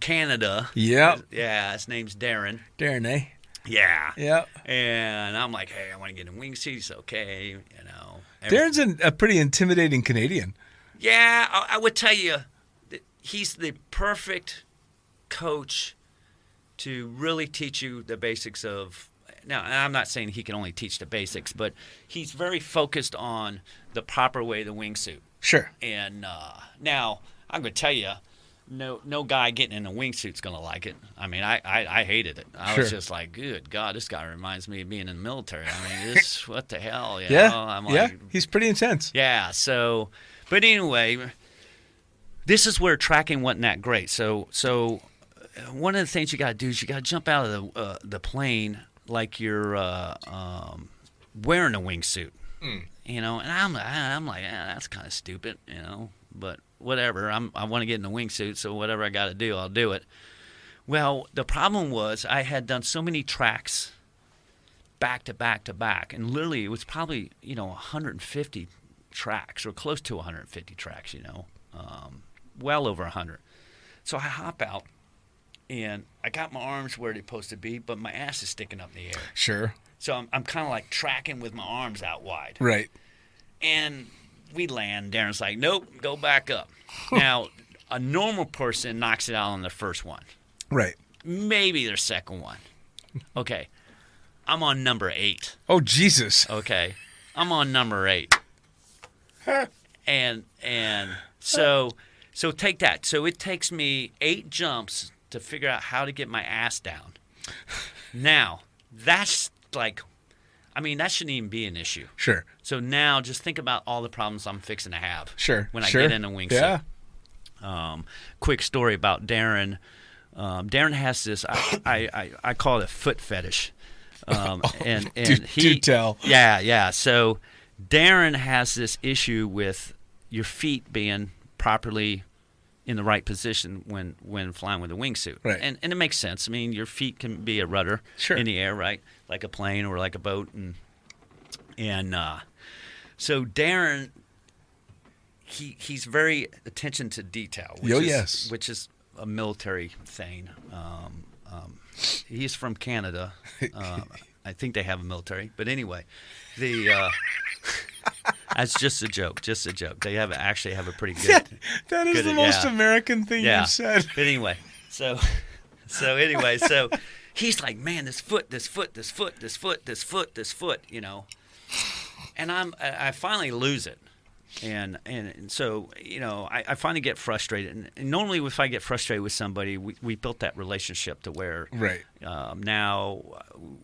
Canada. Yep. Yeah, his name's Darren. Darren, eh? Yeah. Yep. And I'm like, hey, I want to get in wingsuit. He's okay, you know. Darren's a pretty intimidating Canadian. Yeah, I would tell you that he's the perfect coach to really teach you the basics of. Now, I'm not saying he can only teach the basics, but he's very focused on the proper way of the wingsuit. Sure. And now, I'm going to tell you, no guy getting in a wingsuit's going to like it. I mean, I hated it. I was Sure. just like, good God, this guy reminds me of being in the military. I mean, what the hell, you Yeah. know? I'm like, Yeah. He's pretty intense. yeah, so, but anyway, this is where tracking wasn't that great. So one of the things you got to do is you got to jump out of the plane like you're wearing a wingsuit, you know. And I'm like, that's kind of stupid, you know. But whatever, I want to get in the wingsuit, so whatever I got to do, I'll do it. Well, the problem was I had done so many tracks back to back to back, and literally it was probably 150 tracks or close to 150 tracks, well over 100. So I hop out, and I got my arms where they're supposed to be, but my ass is sticking up in the air. Sure. So I'm kind of like tracking with my arms out wide. Right. And we land. Darren's like, nope, go back up. Now, a normal person knocks it out on the first one. Right. maybe their second one. Okay, I'm on number 8. Oh, Jesus. Okay, I'm on number 8, and so take that. So it takes me 8 jumps to figure out how to get my ass down. Now that's like, I mean, that shouldn't even be an issue. Sure. So now just think about all the problems I'm fixing to have. Sure. When I get in a wingsuit. Yeah. Quick story about Darren. Darren has this. I call it a foot fetish. And do tell. Yeah. So Darren has this issue with your feet being properly in the right position when flying with a wingsuit. Right. And it makes sense. I mean, your feet can be a rudder Sure. in the air, right? Like a plane or like a boat. And so Darren, he's very attention to detail. Which is a military thing. He's from Canada. I think they have a military. But anyway, that's just a joke. They actually have a pretty good. That is the most American thing you've said. But anyway, so he's like, man, this foot, you know. And I finally lose it. And so, you know, I finally get frustrated. And normally if I get frustrated with somebody, we built that relationship to where Right. Now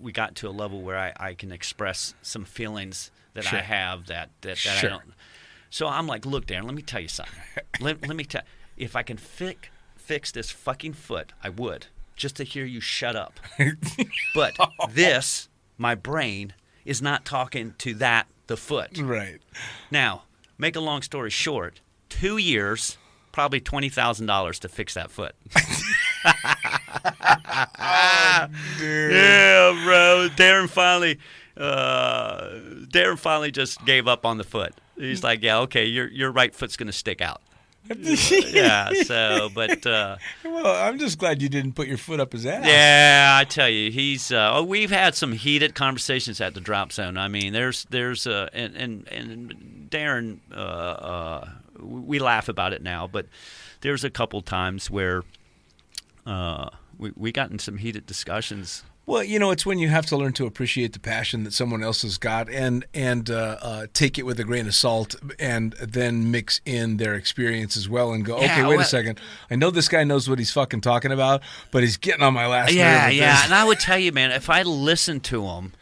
we got to a level where I can express some feelings that Sure. I have that Sure. I don't. So I'm like, look, Darren, let me tell you something. let me tell if I can fix this fucking foot, I would, just to hear you shut up. But this, my brain, is not talking to the foot. Right. Now, make a long story short, 2 years, probably $20,000 to fix that foot. Dude. Yeah, bro. Darren finally just gave up on the foot. He's like, yeah, okay, your right foot's gonna stick out. Yeah. So, but Well, I'm just glad you didn't put your foot up his ass. yeah, I tell you, he's. We've had some heated conversations at the drop zone. I mean, there's and Darren. We laugh about it now, but there's a couple times where we got in some heated discussions. Well, you know, it's when you have to learn to appreciate the passion that someone else has got and take it with a grain of salt and then mix in their experience as well and go, okay, wait a second. I know this guy knows what he's fucking talking about, but he's getting on my last nerve with this. And I would tell you, man, if I listened to him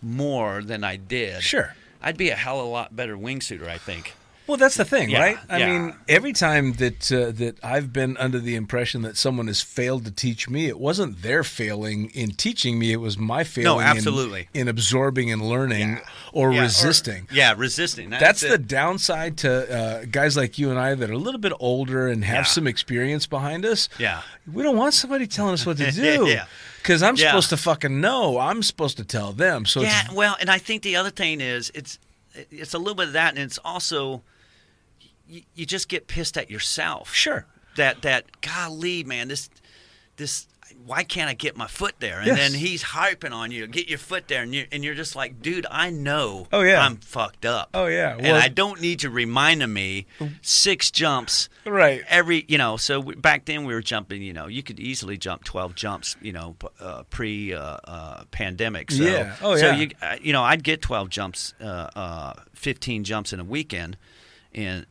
more than I did, Sure. I'd be a hell of a lot better wingsuiter, I think. Well, that's the thing, Yeah, right? I yeah. mean, every time that I've been under the impression that someone has failed to teach me, it wasn't their failing in teaching me; it was my failing absolutely. in absorbing and learning or resisting. Resisting. That's the downside to guys like you and I that are a little bit older and have some experience behind us. Yeah. We don't want somebody telling us what to do. Yeah. Because I'm supposed to fucking know. I'm supposed to tell them. So it's, well, and I think the other thing is it's a little bit of that, and it's also you just get pissed at yourself. Sure. That golly, man, this why can't I get my foot there? And Yes. then he's harping on you, get your foot there, and you're just like, dude, I know I'm fucked up. Oh, yeah. And Well- I don't need you reminding me 6 jumps. Right. Every, so back then we were jumping, you could easily jump 12 jumps, pre-pandemic. So, Yeah. Oh, so yeah. I'd get 12 jumps, 15 jumps in a weekend. And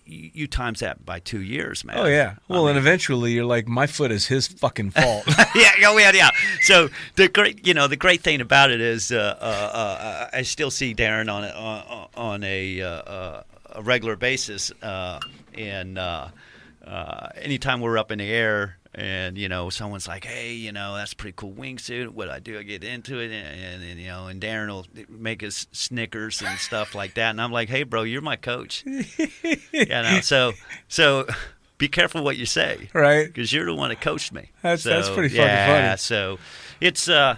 you times that by 2 years, man. Oh, yeah. Well, and eventually you're like, my foot is his fucking fault. yeah. So the great thing about it is I still see Darren on a regular basis, and anytime we're up in the air and someone's like, hey, that's a pretty cool wingsuit, what I do, I get into it, and Darren will make us Snickers and stuff like that, and I'm like, hey bro, you're my coach. So be careful what you say, Right. because you're the one that coached me. That's pretty fucking yeah, funny. so it's I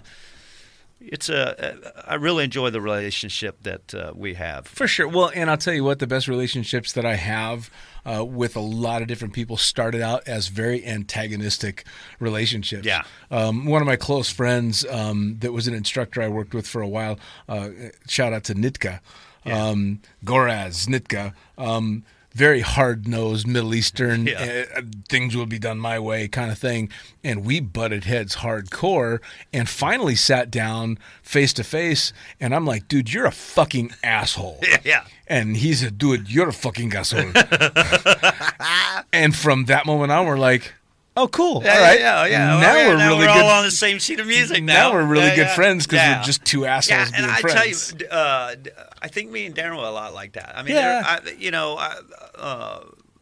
really enjoy the relationship that we have. For sure. Well, and I'll tell you what, the best relationships that I have with a lot of different people started out as very antagonistic relationships. Yeah. One of my close friends that was an instructor I worked with for a while, shout out to Nitka, Goraz, Nitka. very hard-nosed Middle Eastern, Yeah. things will be done my way kind of thing. And we butted heads hardcore and finally sat down face to face. And I'm like, dude, you're a fucking asshole. Yeah. And he said, dude, you're a fucking asshole. And from that moment on, we're like, oh, cool. All right. Yeah. Now we're now really we're good. all on the same sheet of music now. Now we're really Yeah, good yeah. friends because Yeah. we're just two assholes being and I friends. tell you, I think me and Darren were a lot like that. I mean, Yeah.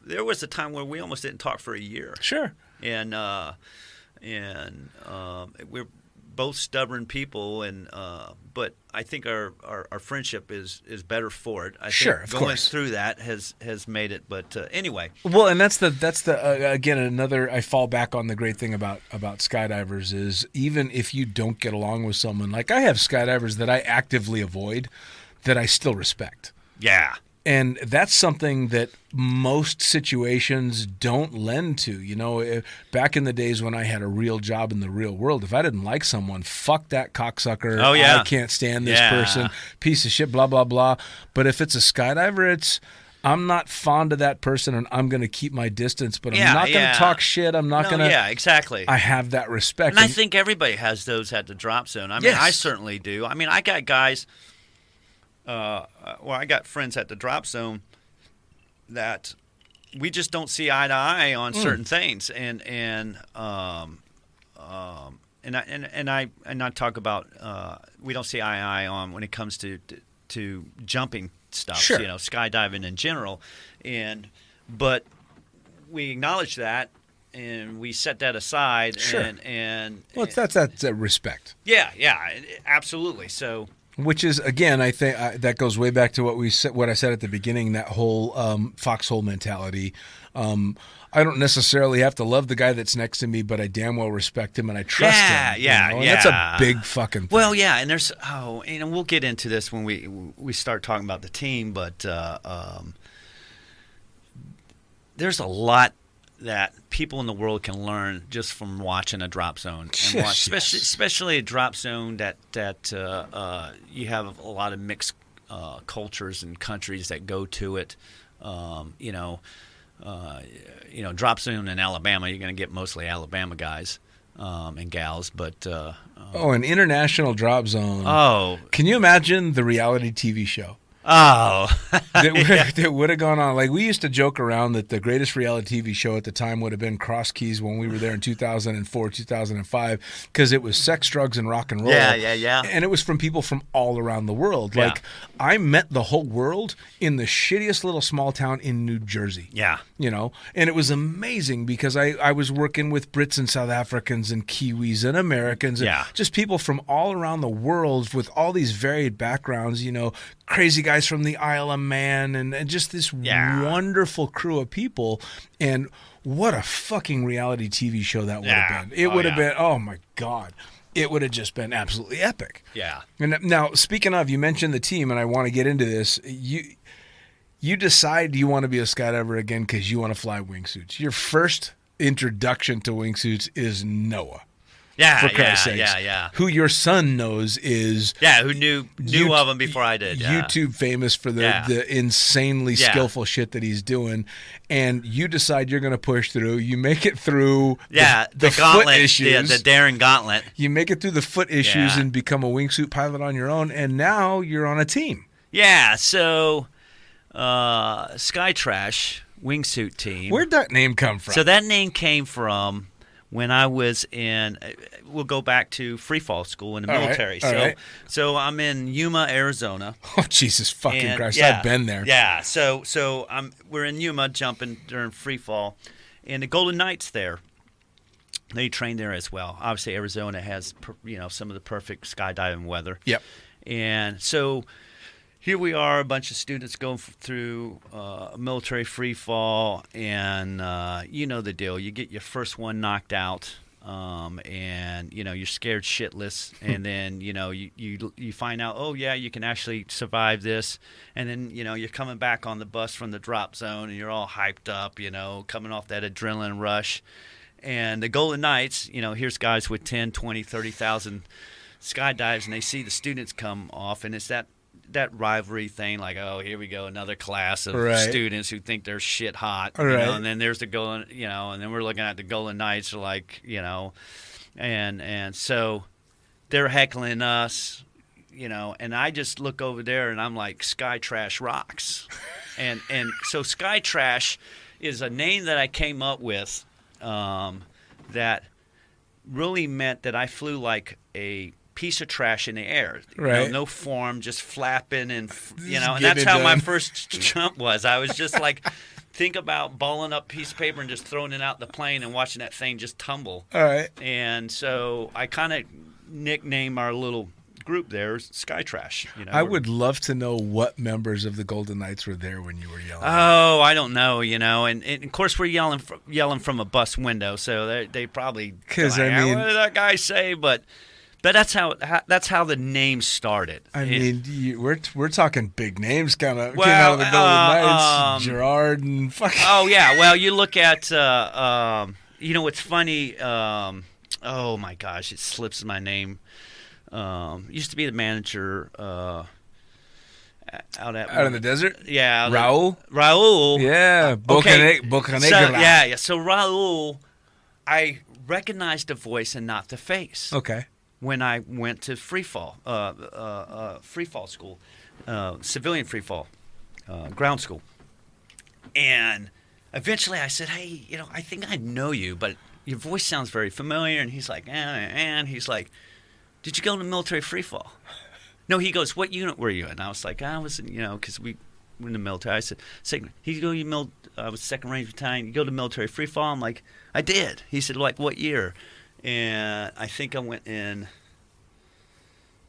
there was a time where we almost didn't talk for a year. Sure. And we're both stubborn people, but I think our friendship is better for it. I Sure, think of going course. through that has made it. But anyway, Well, and that's the again, another, I fall back on the great thing about skydivers is even if you don't get along with someone, like I have skydivers that I actively avoid that I still respect. yeah. And that's something that most situations don't lend to. You know, back in the days when I had a real job in the real world, if I didn't like someone, fuck that cocksucker. Oh, yeah. I can't stand this Yeah. person. Piece of shit, blah, blah, blah. But if it's a skydiver, I'm not fond of that person and I'm going to keep my distance, but I'm Yeah, not going to yeah. talk shit. I'm not going to. Yeah, exactly. I have that respect. And I think everybody has those at the drop zone. I mean, Yes. I certainly do. I mean, I got guys. I got friends at the drop zone that we just don't see eye to eye on certain things, and I talk about we don't see eye to eye on when it comes to jumping stuff, Sure. skydiving in general, but we acknowledge that. And we set that aside, Sure. and well, that's respect. yeah, absolutely. So Which is, again, I think that goes way back to what I said at the beginning, that whole foxhole mentality. I don't necessarily have to love the guy that's next to me, but I damn well respect him and I trust him. Yeah. And that's a big fucking thing. Well, yeah, and there's we'll get into this when we start talking about the team, but there's a lot that people in the world can learn just from watching a drop zone, and Yes, especially a drop zone that you have a lot of mixed cultures and countries that go to it. Drop zone in Alabama, you're going to get mostly Alabama guys and gals, but an international drop zone. oh, Can you imagine the reality TV show oh, that would have gone on? Like, we used to joke around that the greatest reality TV show at the time would have been Cross Keys when we were there in 2004, 2005, because it was sex, drugs, and rock and roll. Yeah. And it was from people from all around the world. Yeah. Like, I met the whole world in the shittiest little small town in New Jersey. yeah. And it was amazing because I was working with Brits and South Africans and Kiwis and Americans and Yeah. just people from all around the world with all these varied backgrounds, crazy guys from the Isle of Man and just this wonderful crew of people. And what a fucking reality TV show that would have been. It would have been, oh my God. It would have just been absolutely epic. Yeah. And now, speaking of, you mentioned the team, and I want to get into this. You decide you want to be a skydiver again because you want to fly wingsuits. Your first introduction to wingsuits is Noah. Yeah, For Christ's sakes. yeah. Who your son knows is Yeah, who knew of him before I did. Yeah. YouTube famous for the insanely Yeah. skillful shit that he's doing, and you decide you're going to push through. You make it through the foot gauntlet, issues. the Darren gauntlet. You make it through the foot issues Yeah. and become a wingsuit pilot on your own, and now you're on a team. Yeah, so Sky Trash wingsuit team. Where'd that name come from? So that name came from when I was in. We'll go back to freefall school in the All right, military. all right. So I'm in Yuma, Arizona. Oh, Jesus fucking And, Christ. yeah, I've been there. Yeah. So we're in Yuma jumping during free fall, and the Golden Knights there. They train there as well. Obviously, Arizona has some of the perfect skydiving weather. Yep. And so here we are, a bunch of students going through military free fall, and you know the deal. You get your first one knocked out. And you're scared shitless, and then you find out, oh yeah, you can actually survive this, and then you're coming back on the bus from the drop zone, and you're all hyped up, coming off that adrenaline rush, and the Golden Knights, here's guys with 10, 20, 30,000 skydives, and they see the students come off, and it's that that rivalry thing, like, oh, here we go, another class of Right. students who think they're shit hot, you Right. know, and then there's the Golden, you know, and then we're looking at the Golden Knights, like, you know, and so they're heckling us, you know, and I just look over there and I'm like, Sky Trash rocks, and so Sky Trash is a name that I came up with, that really meant that I flew like a piece of trash in the air. You know, Right. no form, just flapping and, you know, Just and that's getting how it my done. first jump was. I was just like, think about balling up a piece of paper and just throwing it out the plane and watching that thing just tumble. All right. And so I kind of nicknamed our little group there Sky Trash. You know, I would love to know what members of the Golden Knights were there when you were yelling. Oh, I don't know, you know, and of course we're yelling from a bus window, so they probably 'Cause, like, I mean- what did that guy say? But that's how the name started. I mean, we're talking big names kind of came Well, out of the Golden Knights. Gerard and fucking. Oh yeah, well you look at you know what's funny? Oh my gosh, it slips my name. Used to be the manager out in the desert. Yeah, Raul. Yeah, Okay. Bocanegra. So Raul, I recognized the voice and not the face. Okay. When I went to freefall, freefall school, civilian freefall, ground school, and eventually I said, "Hey, you know, I think I know you, but your voice sounds very familiar." And he's like, and he's like, "Did you go to military freefall?" No, he goes, "What unit were you in?" And I was like, "I was, you know, because we were in the military." I said, "Second." He go, I was second range battalion. You go to military freefall?" I'm like, "I did." He said, "Like what year?" And I think I went in,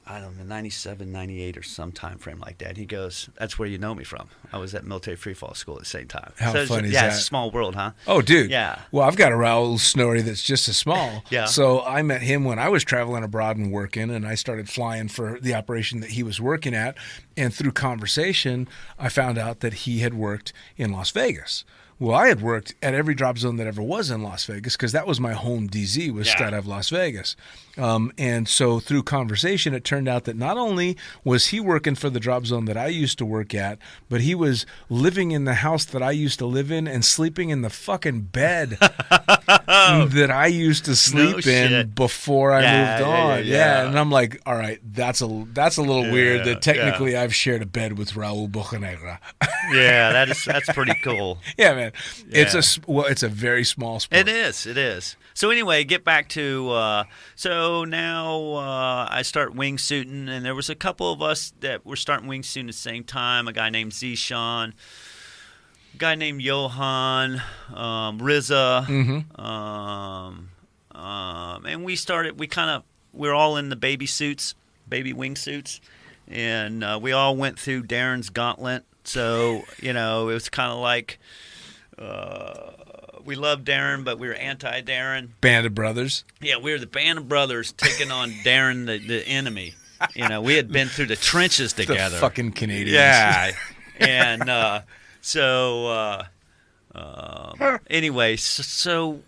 I don't know, 97, 98 or some time frame like that. He goes, "That's where you know me from. I was at military freefall school at the same time." How So funny is yeah, that? it's a small world, huh? Oh, dude. Yeah. Well, I've got a Raul story that's just as small. Yeah. So I met him when I was traveling abroad and working, and I started flying for the operation that he was working at. And through conversation, I found out that he had worked in Las Vegas. Well, I had worked at every drop zone that ever was in Las Vegas because that was my home DZ was Yeah. Skydive Las Vegas. And so through conversation, it turned out that not only was he working for the drop zone that I used to work at, but he was living in the house that I used to live in and sleeping in the fucking bed that I used to sleep in shit. before I Yeah, moved on. yeah. And I'm like, all right, that's a little weird that technically I've shared a bed with Raul Bocanegra. Yeah, that's pretty cool. Yeah, man. Yeah. It's a very small sport. It is. So anyway, get back to so now I start wingsuiting, and there was a couple of us that were starting wingsuiting at the same time. A guy named Zishan, a guy named Johan, Riza, and we're all in the baby wingsuits, and we all went through Darren's gauntlet. So you know, it was kind of like. We loved Darren, but we were anti-Darren. Band of brothers. Yeah, we were the band of brothers taking on Darren, the enemy. You know, we had been through the trenches together. The fucking Canadians. Yeah. And anyway, so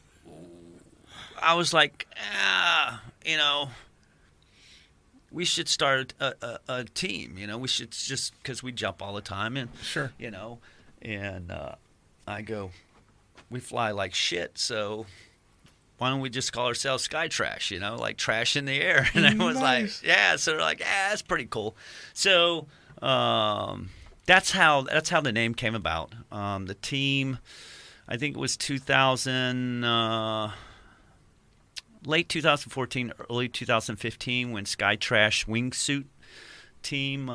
I was like, you know, we should start a team. You know, we should just, because we jump all the time. And, Sure. You know, and I go, we fly like shit, so why don't we just call ourselves Sky Trash, you know, like trash in the air? And I was like, yeah, so they're like, yeah, that's pretty cool. So that's how the name came about. The team, I think it was 2000, late 2014, early 2015 when Sky Trash wingsuit team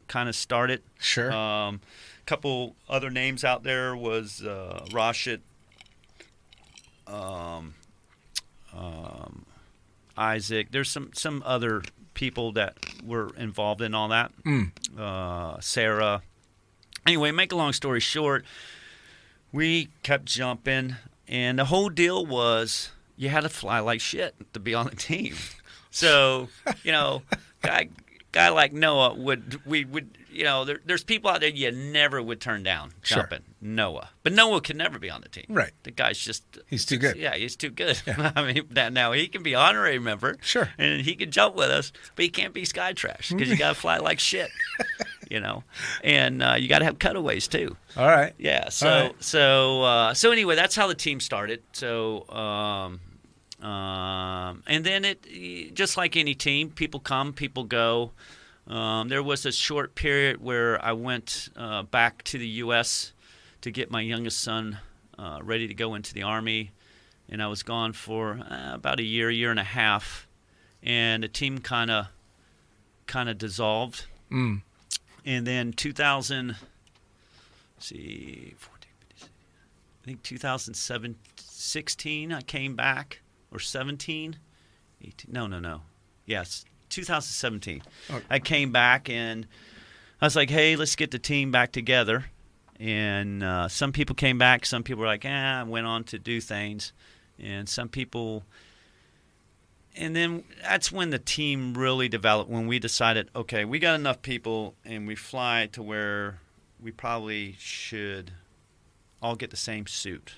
kind of started. Sure. Couple other names out there was Rashid, Isaac. There's some other people that were involved in all that. Sarah. Anyway, make a long story short, we kept jumping, and the whole deal was you had to fly like shit to be on the team. So, you know, guy like Noah would you know, there's people out there you never would turn down jumping. Sure. Noah. But Noah can never be on the team. Right. The guy's just... He's too good. Yeah, he's too good. I mean, now he can be honorary member. Sure. And he can jump with us, but he can't be Sky Trash because you got to fly like shit. and you got to have cutaways too. All right. Yeah. So All right. so anyway, that's how the team started. So and then it just like any team, people come, people go. There was a short period where I went back to the U.S. to get my youngest son ready to go into the Army, and I was gone for about a year and a half, and the team kind of dissolved. Mm. And then 2000, see, 14, 15, I think 2016 I came back, or 17, 18, no. Yes, 2017. Okay. I came back and I was like, hey, let's get the team back together. And some people came back. Some people were like, I went on to do things. And some people... And then that's when the team really developed, when we decided, okay, we got enough people and we fly to where we probably should all get the same suit.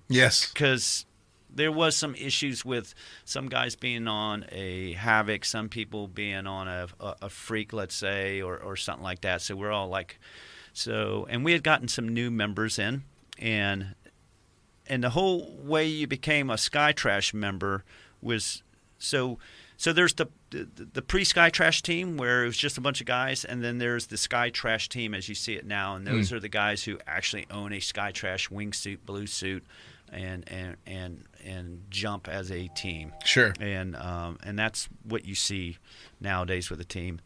Yes. Because there was some issues with some guys being on a Havoc, some people being on a Freak, let's say, or something like that. So we're all like, and we had gotten some new members in, and the whole way you became a Skytrash member was, so there's the pre-Skytrash team where it was just a bunch of guys, and then there's the Skytrash team as you see it now, and those are the guys who actually own a Skytrash wingsuit, blue suit, and jump as a team. Sure. And that's what you see nowadays with a team.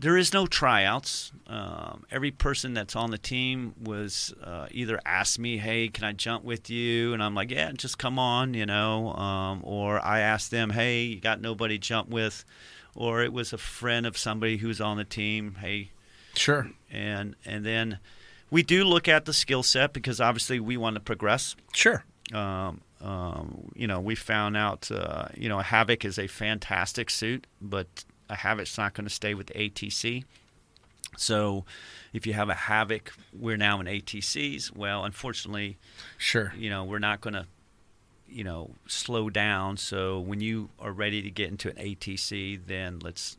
There is no tryouts. Every person that's on the team was either asked me, hey, can I jump with you? And I'm like, yeah, just come on, or I asked them, hey, you got nobody to jump with? Or it was a friend of somebody who's on the team, hey. Sure. And then we do look at the skill set because obviously we want to progress. Sure. We found out, a Havoc is a fantastic suit, but a Havoc's not going to stay with the ATC. So if you have a Havoc, we're now in ATCs. Well, unfortunately, sure, we're not going to, slow down. So when you are ready to get into an ATC, then let's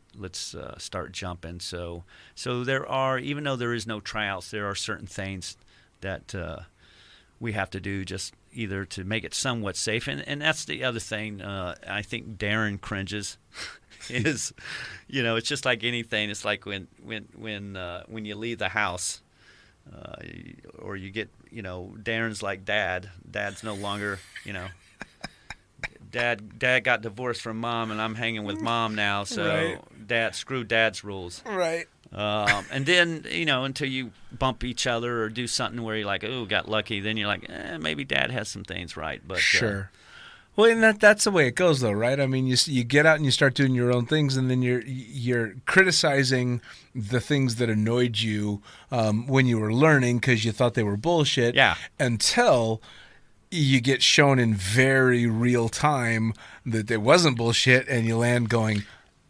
start jumping. So there are, even though there is no tryouts, there are certain things that we have to do just either to make it somewhat safe. And that's the other thing. I think Darren cringes. Is, it's just like anything. It's like when you leave the house, or you get, Darren's like dad. Dad's no longer, Dad got divorced from mom, and I'm hanging with mom now. So right. Screw dad's rules. Right. And then, until you bump each other or do something where you're like, oh, got lucky, then you're like, maybe dad has some things right. But sure. Well, and that's the way it goes, though, right? I mean, you get out and you start doing your own things, and then you're criticizing the things that annoyed you when you were learning because you thought they were bullshit. Yeah. Until you get shown in very real time that it wasn't bullshit, and you land going,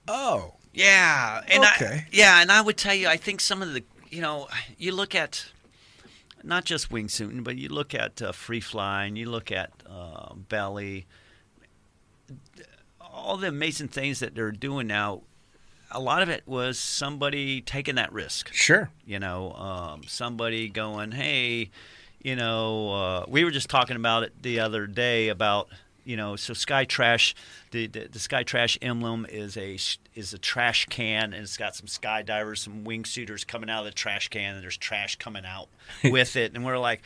oh, yeah, and okay, and I would tell you, I think some of the, you look at not just wingsuiting, but you look at free flying, you look at belly, all the amazing things that they're doing now. A lot of it was somebody taking that risk. Sure. Somebody going, hey, we were just talking about it the other day about, so Skytrash, the Skytrash emblem is a trash can, and it's got some skydivers, some wingsuiters coming out of the trash can, and there's trash coming out with it. And we're like,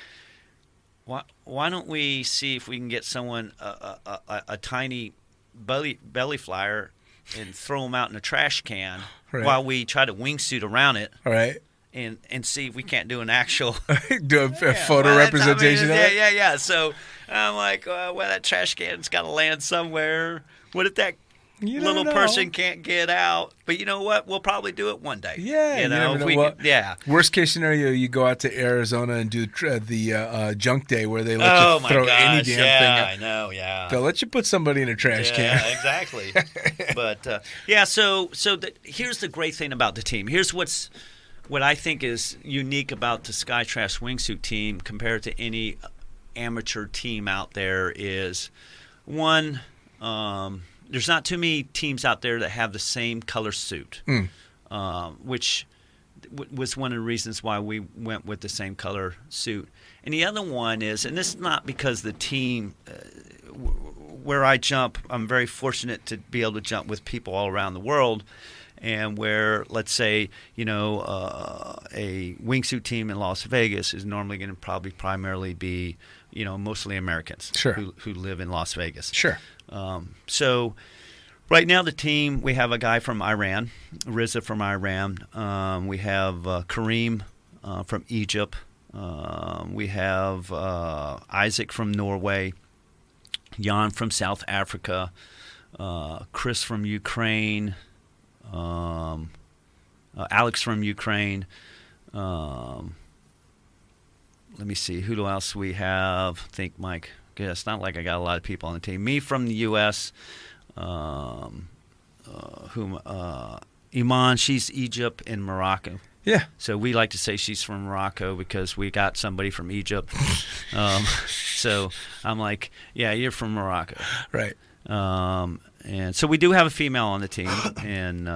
why don't we see if we can get someone a tiny belly flyer and throw them out in a trash can while we try to wingsuit around it. Right. And see if we can't do an actual do a photo representation of it. Yeah. So I'm like, well, that trash can's got to land somewhere. What if that little person can't get out? But you know what? We'll probably do it one day. Yeah, you know. Worst case scenario, you go out to Arizona and do the junk day where they let you throw any damn thing out. I know. Yeah. They'll let you put somebody in a trash can. Yeah, exactly. But So here's the great thing about the team. Here's what I think is unique about the Skytrash wingsuit team compared to any amateur team out there is, one, there's not too many teams out there that have the same color suit, which was one of the reasons why we went with the same color suit. And the other one is, and this is not because the team where I jump, I'm very fortunate to be able to jump with people all around the world. And where, let's say, a wingsuit team in Las Vegas is normally going to probably primarily be, mostly Americans who live in Las Vegas. Sure. So right now the team, we have a guy from Iran, Riza from Iran. We have Kareem from Egypt. We have Isaac from Norway, Jan from South Africa, Chris from Ukraine, Alex from Ukraine. Let me see, who else we have? I think Mike. Yeah, it's not like I got a lot of people on the team. Me from the U.S. Iman, she's Egypt and Morocco. Yeah. So we like to say she's from Morocco because we got somebody from Egypt. So I'm like, yeah, you're from Morocco. Right. And so we do have a female on the team, and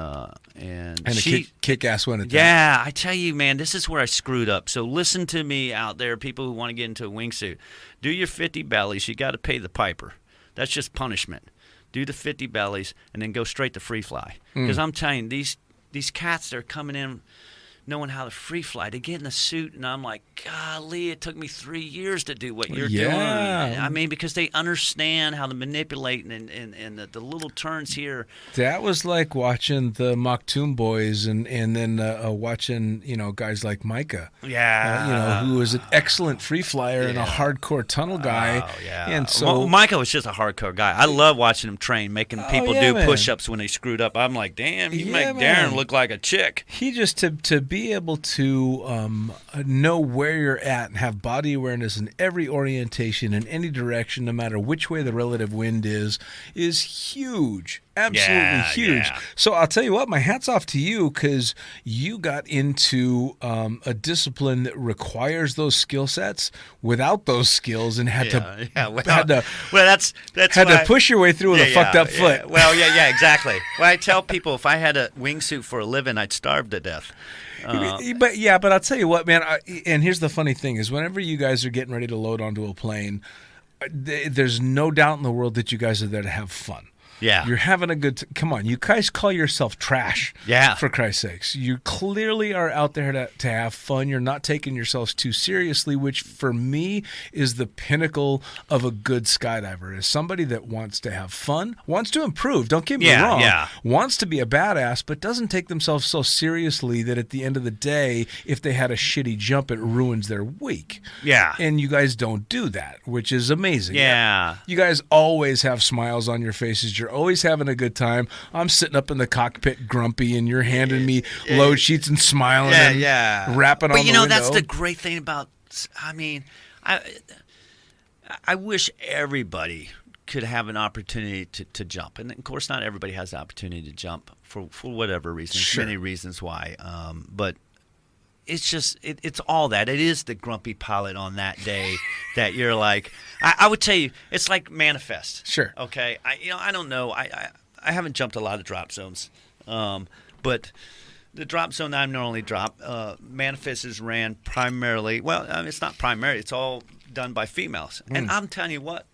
she, a kick-ass one at that. Yeah, I tell you, man, this is where I screwed up. So listen to me out there, people who want to get into a wingsuit. Do your 50 bellies. You got to pay the piper. That's just punishment. Do the 50 bellies, and then go straight to free fly. Because I'm telling you, these cats that are coming in knowing how to free fly, they get in the suit, and I'm like, golly, it took me 3 years to do what you're doing. I mean, because they understand how to manipulate and the little turns here. That was like watching the Maktoum boys and then watching, guys like Micah. Yeah. Who was an excellent free flyer and a hardcore tunnel guy. Oh, yeah. And so Micah was just a hardcore guy. I love watching him train, making people do push-ups when they screwed up. I'm like, damn, you make Darren look like a chick. He just, to be able to know where you're at and have body awareness in every orientation in any direction, no matter which way the relative wind is huge. Absolutely huge. Yeah. So I'll tell you what, my hat's off to you because you got into a discipline that requires those skill sets without those skills and had to push your way through with a fucked up foot. Well, exactly. Well, I tell people if I had a wingsuit for a living, I'd starve to death. But I'll tell you what, man. And here's the funny thing: is whenever you guys are getting ready to load onto a plane, there's no doubt in the world that you guys are there to have fun. Yeah. You're having a good come on, you guys call yourself trash. Yeah. For Christ's sakes. You clearly are out there to have fun. You're not taking yourselves too seriously, which for me is the pinnacle of a good skydiver. Is somebody that wants to have fun, wants to improve, don't get me wrong. Wants to be a badass, but doesn't take themselves so seriously that at the end of the day, if they had a shitty jump, it ruins their week. Yeah. And you guys don't do that, which is amazing. Yeah. You guys always have smiles on your faces. You're always having a good time. I'm sitting up in the cockpit grumpy, and you're handing me load sheets and smiling and rapping on the window. But that's the great thing about, I wish everybody could have an opportunity to jump. And, of course, not everybody has the opportunity to jump for whatever reasons. Sure. Many reasons why. But it's just it's all that. It is the grumpy pilot on that day that you're like. I would tell you, it's like manifest. Sure. Okay. I don't know. I haven't jumped a lot of drop zones, but the drop zone that I normally drop, manifest is ran primarily. Well, it's not primary. It's all done by females. And I'm telling you what,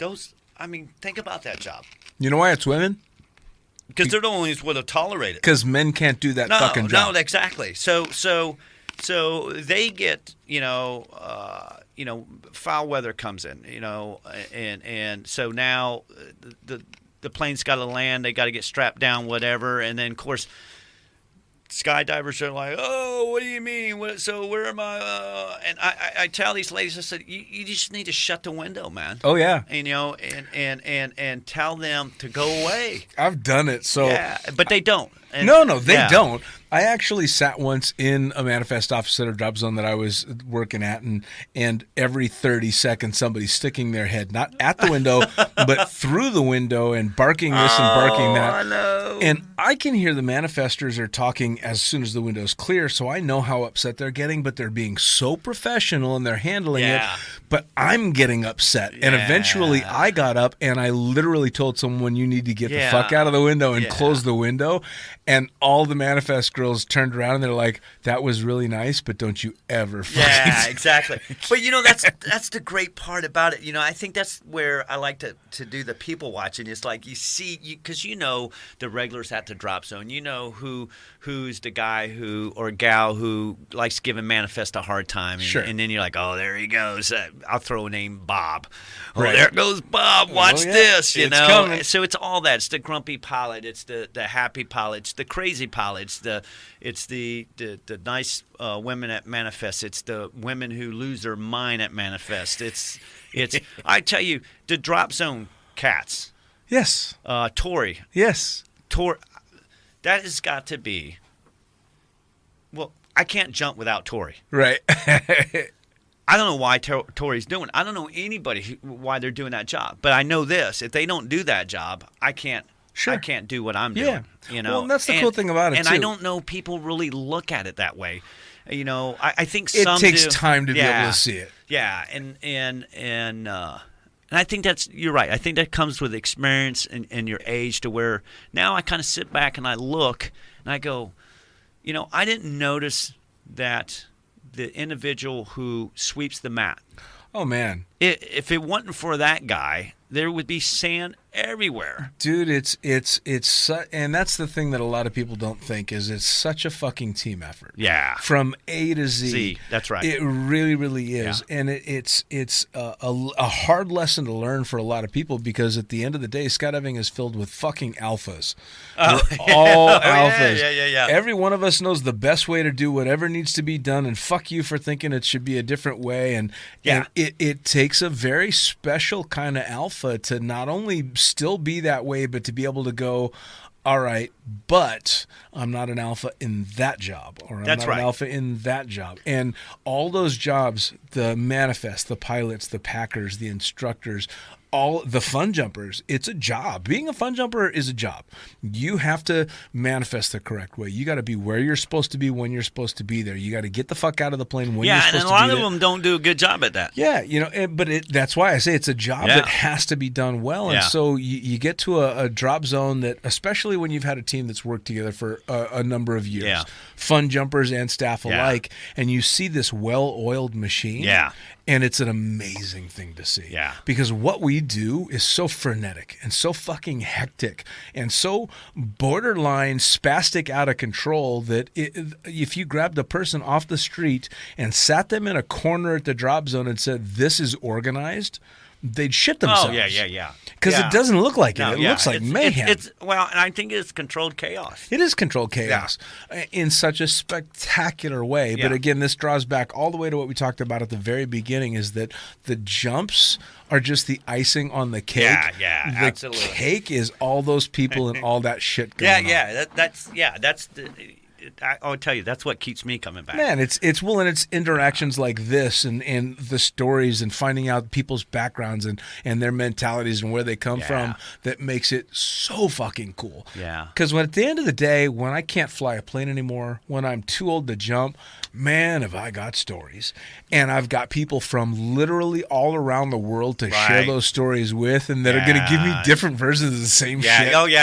think about that job. You know why it's women? Because they're the only ones who would have tolerated it. Because men can't do that fucking job. No, exactly. So they get, foul weather comes in, and so now the plane's got to land, they got to get strapped down, whatever, and then of course skydivers are like, oh, what do you mean? So where am I? And I tell these ladies, I said, you just need to shut the window, man. Oh yeah. And tell them to go away. I've done it. So yeah, but they don't. No, they don't. I actually sat once in a manifest office at a drop zone that I was working at, and every 30 seconds somebody's sticking their head not at the window, but through the window and barking this and barking that. I know. And I can hear the manifestors are talking as soon as the window's clear, so I know how upset they're getting, but they're being so professional and they're handling it. But I'm getting upset. And eventually I got up and I literally told someone, you need to get the fuck out of the window and close the window. And all the manifest girls turned around and they're like, that was really nice, but don't you ever fucking exactly. But that's the great part about it. I think that's where I like to do the people watching. It's like you see, because the regulars at the drop zone, who's the guy who or gal who likes giving manifest a hard time. And then you're like, oh, there he goes. I'll throw a name, Bob. Oh, there goes Bob. Watch this. It's coming. So it's all that. It's the grumpy pilot. It's the happy pilot. It's the crazy pilot. It's the nice women at manifest. It's the women who lose their mind at manifest. It's I tell you, the drop zone cats. Yes. Tori. Yes. Tori. That has got to be. Well, I can't jump without Tori. Right. I don't know why Tori's doing it. I don't know anybody why they're doing that job. But I know this. If they don't do that job, I can't do what I'm doing. Well, and that's the cool thing about it, and too. I don't know people really look at it that way. I think it some takes do. time to be able to see it. Yeah, and I think you're right. I think that comes with experience and your age to where now I kind of sit back and I look and I go, I didn't notice that the individual who sweeps the mat. Oh, man. If it wasn't for that guy, there would be sand everywhere. Dude, and that's the thing that a lot of people don't think is it's such a fucking team effort. Yeah. From A to Z. That's right. It really, really is. Yeah. And it's a hard lesson to learn for a lot of people because at the end of the day, skydiving is filled with fucking alphas. We're all alphas. Yeah. Every one of us knows the best way to do whatever needs to be done, and fuck you for thinking it should be a different way. And it takes a very special kind of alpha to not only still be that way, but to be able to go, all right, but I'm not an alpha in that job, or I'm not an alpha in that job. And all those jobs, the manifest, the pilots, the packers, the instructors, all the fun jumpers, it's a job. Being a fun jumper is a job. You have to manifest the correct way. You got to be where you're supposed to be when you're supposed to be there. You got to get the fuck out of the plane when you're supposed to be there. Yeah, and a lot of them don't do a good job at that. Yeah, but that's why I say it's a job that has to be done well. And so you get to a drop zone that, especially when you've had a team that's worked together for a number of years, fun jumpers and staff alike, and you see this well-oiled machine. Yeah. And it's an amazing thing to see. Yeah. Because what we do is so frenetic and so fucking hectic and so borderline spastic out of control that if you grabbed a person off the street and sat them in a corner at the drop zone and said, this is organized, they'd shit themselves. Oh, yeah. Because it doesn't look like it. It looks like mayhem. And I think it's controlled chaos. It is controlled chaos in such a spectacular way. But again, this draws back all the way to what we talked about at the very beginning, is that the jumps are just the icing on the cake. Yeah, the absolutely. The cake is all those people and all that shit going on. That's the... I'll tell you, that's what keeps me coming back. Man, it's interactions like this and the stories and finding out people's backgrounds and their mentalities and where they come from that makes it so fucking cool. Yeah. Because at the end of the day, when I can't fly a plane anymore, when I'm too old to jump, man, have I got stories. And I've got people from literally all around the world to share those stories with, and that are going to give me different versions of the same shit. Oh, yeah.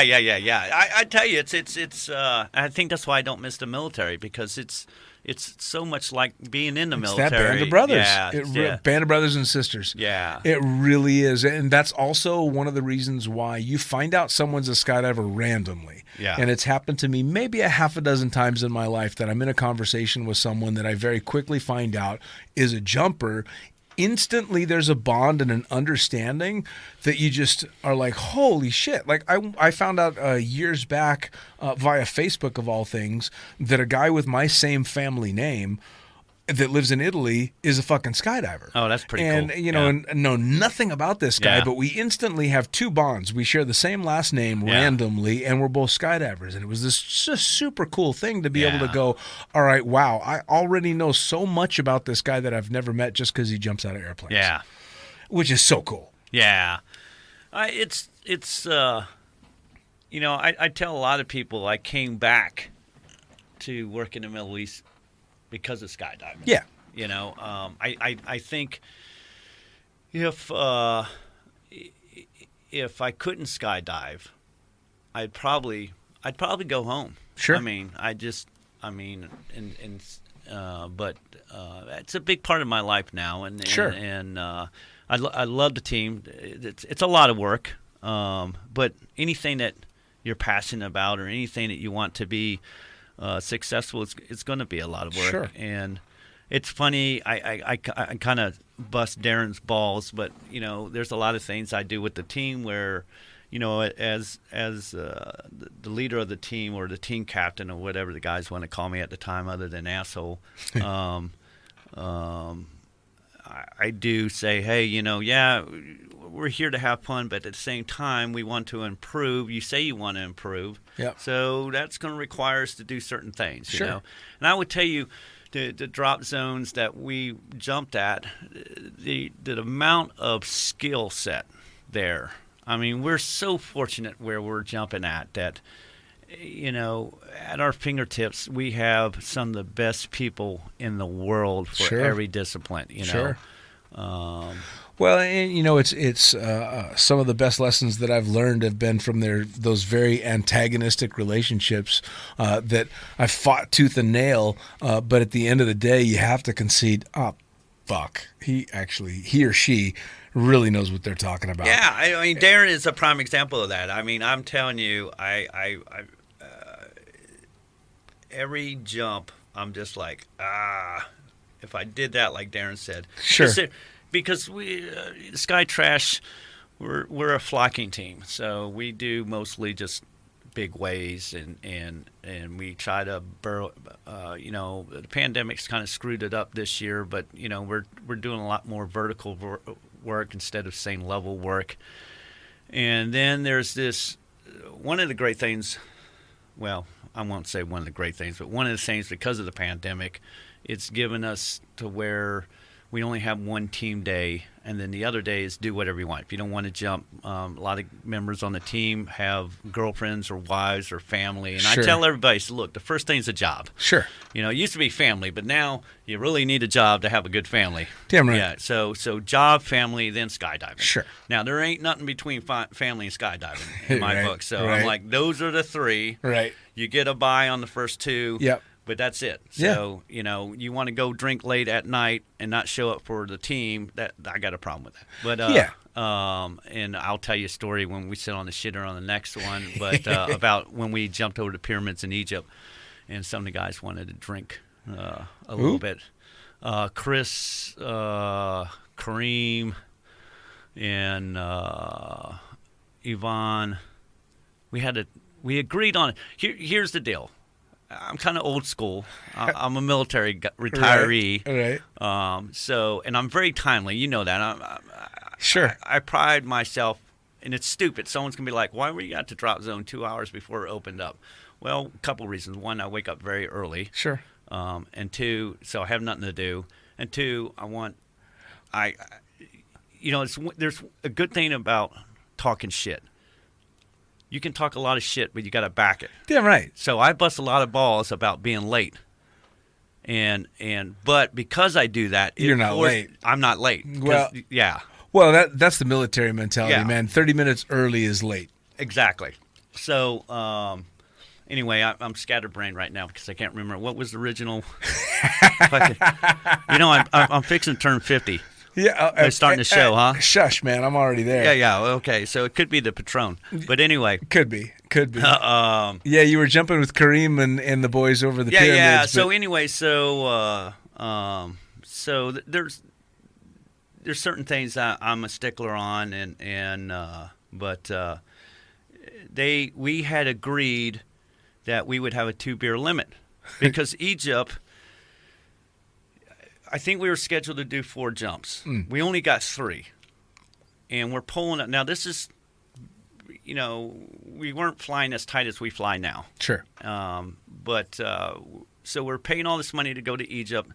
I tell you, it's I think that's why I don't miss the military, because it's so much like being in the military. That band of brothers. Band of brothers and sisters. Yeah. It really is. And that's also one of the reasons why you find out someone's a skydiver randomly. Yeah. And it's happened to me maybe a half a dozen times in my life that I'm in a conversation with someone that I very quickly find out is a jumper. Instantly there's a bond and an understanding that you just are like, holy shit. Like I found out years back via Facebook of all things that a guy with my same family name that lives in Italy is a fucking skydiver. Oh, that's pretty and, cool. you know, and know nothing about this guy, Yeah. but we instantly have two bonds. We share the same last name randomly, and we're both skydivers. And it was this just super cool thing to be able to go, all right, wow, I already know so much about this guy that I've never met just because he jumps out of airplanes. Yeah. Which is so cool. Yeah. It's you know, I tell a lot of people I came back to work in the Middle East because of skydiving. Yeah. You know, I think if I couldn't skydive, I'd probably go home. Sure. I mean, but it's a big part of my life now, and Sure. I love the team. It's a lot of work, but anything that you're passionate about or anything that you want to be successful, it's going to be a lot of work. Sure. And it's funny, I kind of bust Darren's balls, but you know, there's a lot of things I do with the team where, you know, as the leader of the team or the team captain or whatever the guys want to call me at the time, other than asshole. I do say, hey, you know, yeah, we're here to have fun, but at the same time, we want to improve. You say you want to improve. Yep. So that's going to require us to do certain things, Sure. you know. And I would tell you, the drop zones that we jumped at, the amount of skill set there. I mean, we're so fortunate where we're jumping at that, you know, at our fingertips, we have some of the best people in the world for Sure. every discipline, you know. Sure. Well, and, you know, it's some of the best lessons that I've learned have been from those very antagonistic relationships that I fought tooth and nail, but at the end of the day, you have to concede, oh, fuck, he or she really knows what they're talking about. Yeah, I mean, Darren is a prime example of that. I mean, I'm telling you, every jump, I'm just like, if I did that, like Darren said. Sure. Because we, Sky Trash, we're a flocking team, so we do mostly just big ways, and we try to burrow. You know, the pandemic's kind of screwed it up this year, but you know, we're doing a lot more vertical work instead of same level work. And then there's this one of the great things. Well, I won't say one of the great things, but one of the things, because of the pandemic, it's given us to where we only have one team day, and then the other days do whatever you want. If you don't want to jump, a lot of members on the team have girlfriends or wives or family, and Sure. I tell everybody, so look, the first thing's a job. Sure. You know, it used to be family, but now you really need a job to have a good family. Damn right. Yeah, so job, family, then skydiving. Sure. Now, there ain't nothing between family and skydiving in my Right, book, so right. I'm like, those are the three. Right. You get a buy on the first two. Yep. But that's it. Yeah. So, you know, you want to go drink late at night and not show up for the team, that I got a problem with that. But Yeah. And I'll tell you a story when we sit on the shitter on the next one, but about when we jumped over the pyramids in Egypt, and some of the guys wanted to drink a little bit. Chris, Kareem, and Yvonne, we agreed on it. Here's the deal. I'm kind of old school. I'm a military retiree. Right. So, and I'm very timely. You know that. Sure. I pride myself, and it's stupid. Someone's going to be like, why were you at the drop zone 2 hours before it opened up? Well, a couple reasons. One, I wake up very early. Sure. And two, so I have nothing to do. And two, there's a good thing about talking shit. You can talk a lot of shit, but you got to back it. Damn right. So I bust a lot of balls about being late, but because I do that, You're not late. I'm not late. 'Cause, Well- yeah, Well, that's the military mentality, Yeah. man. 30 minutes early is late. exactly. So anyway, I'm scatterbrained right now because I can't remember what was the original. I'm fixing to turn 50. Yeah. They're starting the show, huh? Shush, man. I'm already there. Yeah. Okay, so it could be the Patron, but anyway. Could be. Yeah, you were jumping with Kareem and the boys over the pyramids. Yeah. but- So anyway, so there's certain things I'm a stickler on, but we had agreed that we would have a 2 beer limit because Egypt, I think we were scheduled to do 4 jumps. We only got 3. And we're pulling up. Now, this is, we weren't flying as tight as we fly now. Sure. So we're paying all this money to go to Egypt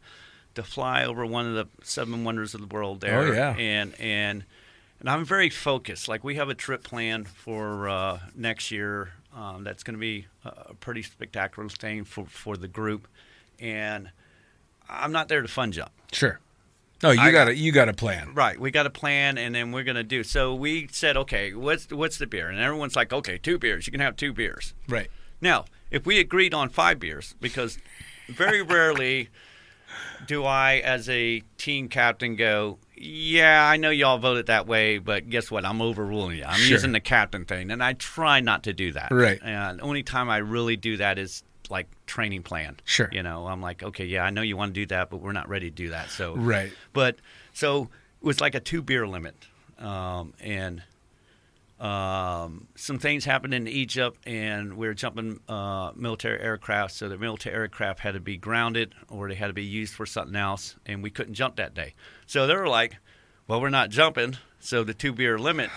to fly over one of the 7 wonders of the world there. Oh, yeah. And I'm very focused. Like, we have a trip planned for next year that's going to be a pretty spectacular thing for the group. And I'm not there to fun jump. Sure. No, you got a plan. Right. We got a plan, and then we're going to do. So we said, okay, what's the beer? And everyone's like, okay, 2 beers. You can have 2 beers. Right. Now, if we agreed on 5 beers, because very rarely do I, as a team captain, go, yeah, I know y'all voted that way, but guess what? I'm overruling you. I'm using the captain thing, and I try not to do that. Right. And the only time I really do that is like training plan. Sure. I'm like, okay, yeah, I know you want to do that, but we're not ready to do that. So Right. But so it was like a 2 beer limit, and some things happened in Egypt, and we were jumping military aircraft, so the military aircraft had to be grounded or they had to be used for something else, and we couldn't jump that day. So they were like, well, we're not jumping, so the 2 beer limit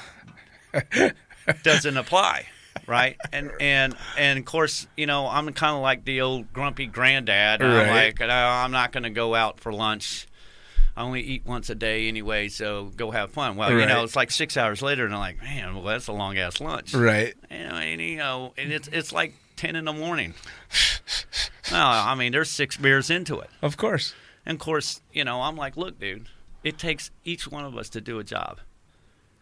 doesn't apply. Right. And of course, I'm kind of like the old grumpy granddad. And I'm like, no, I'm not going to go out for lunch. I only eat once a day anyway, so go have fun. Well, it's like 6 hours later, and I'm like, man, well, that's a long ass lunch. Right. And it's like 10 in the morning. Well, I mean, there's 6 beers into it. Of course. And of course, I'm like, look, dude, it takes each one of us to do a job.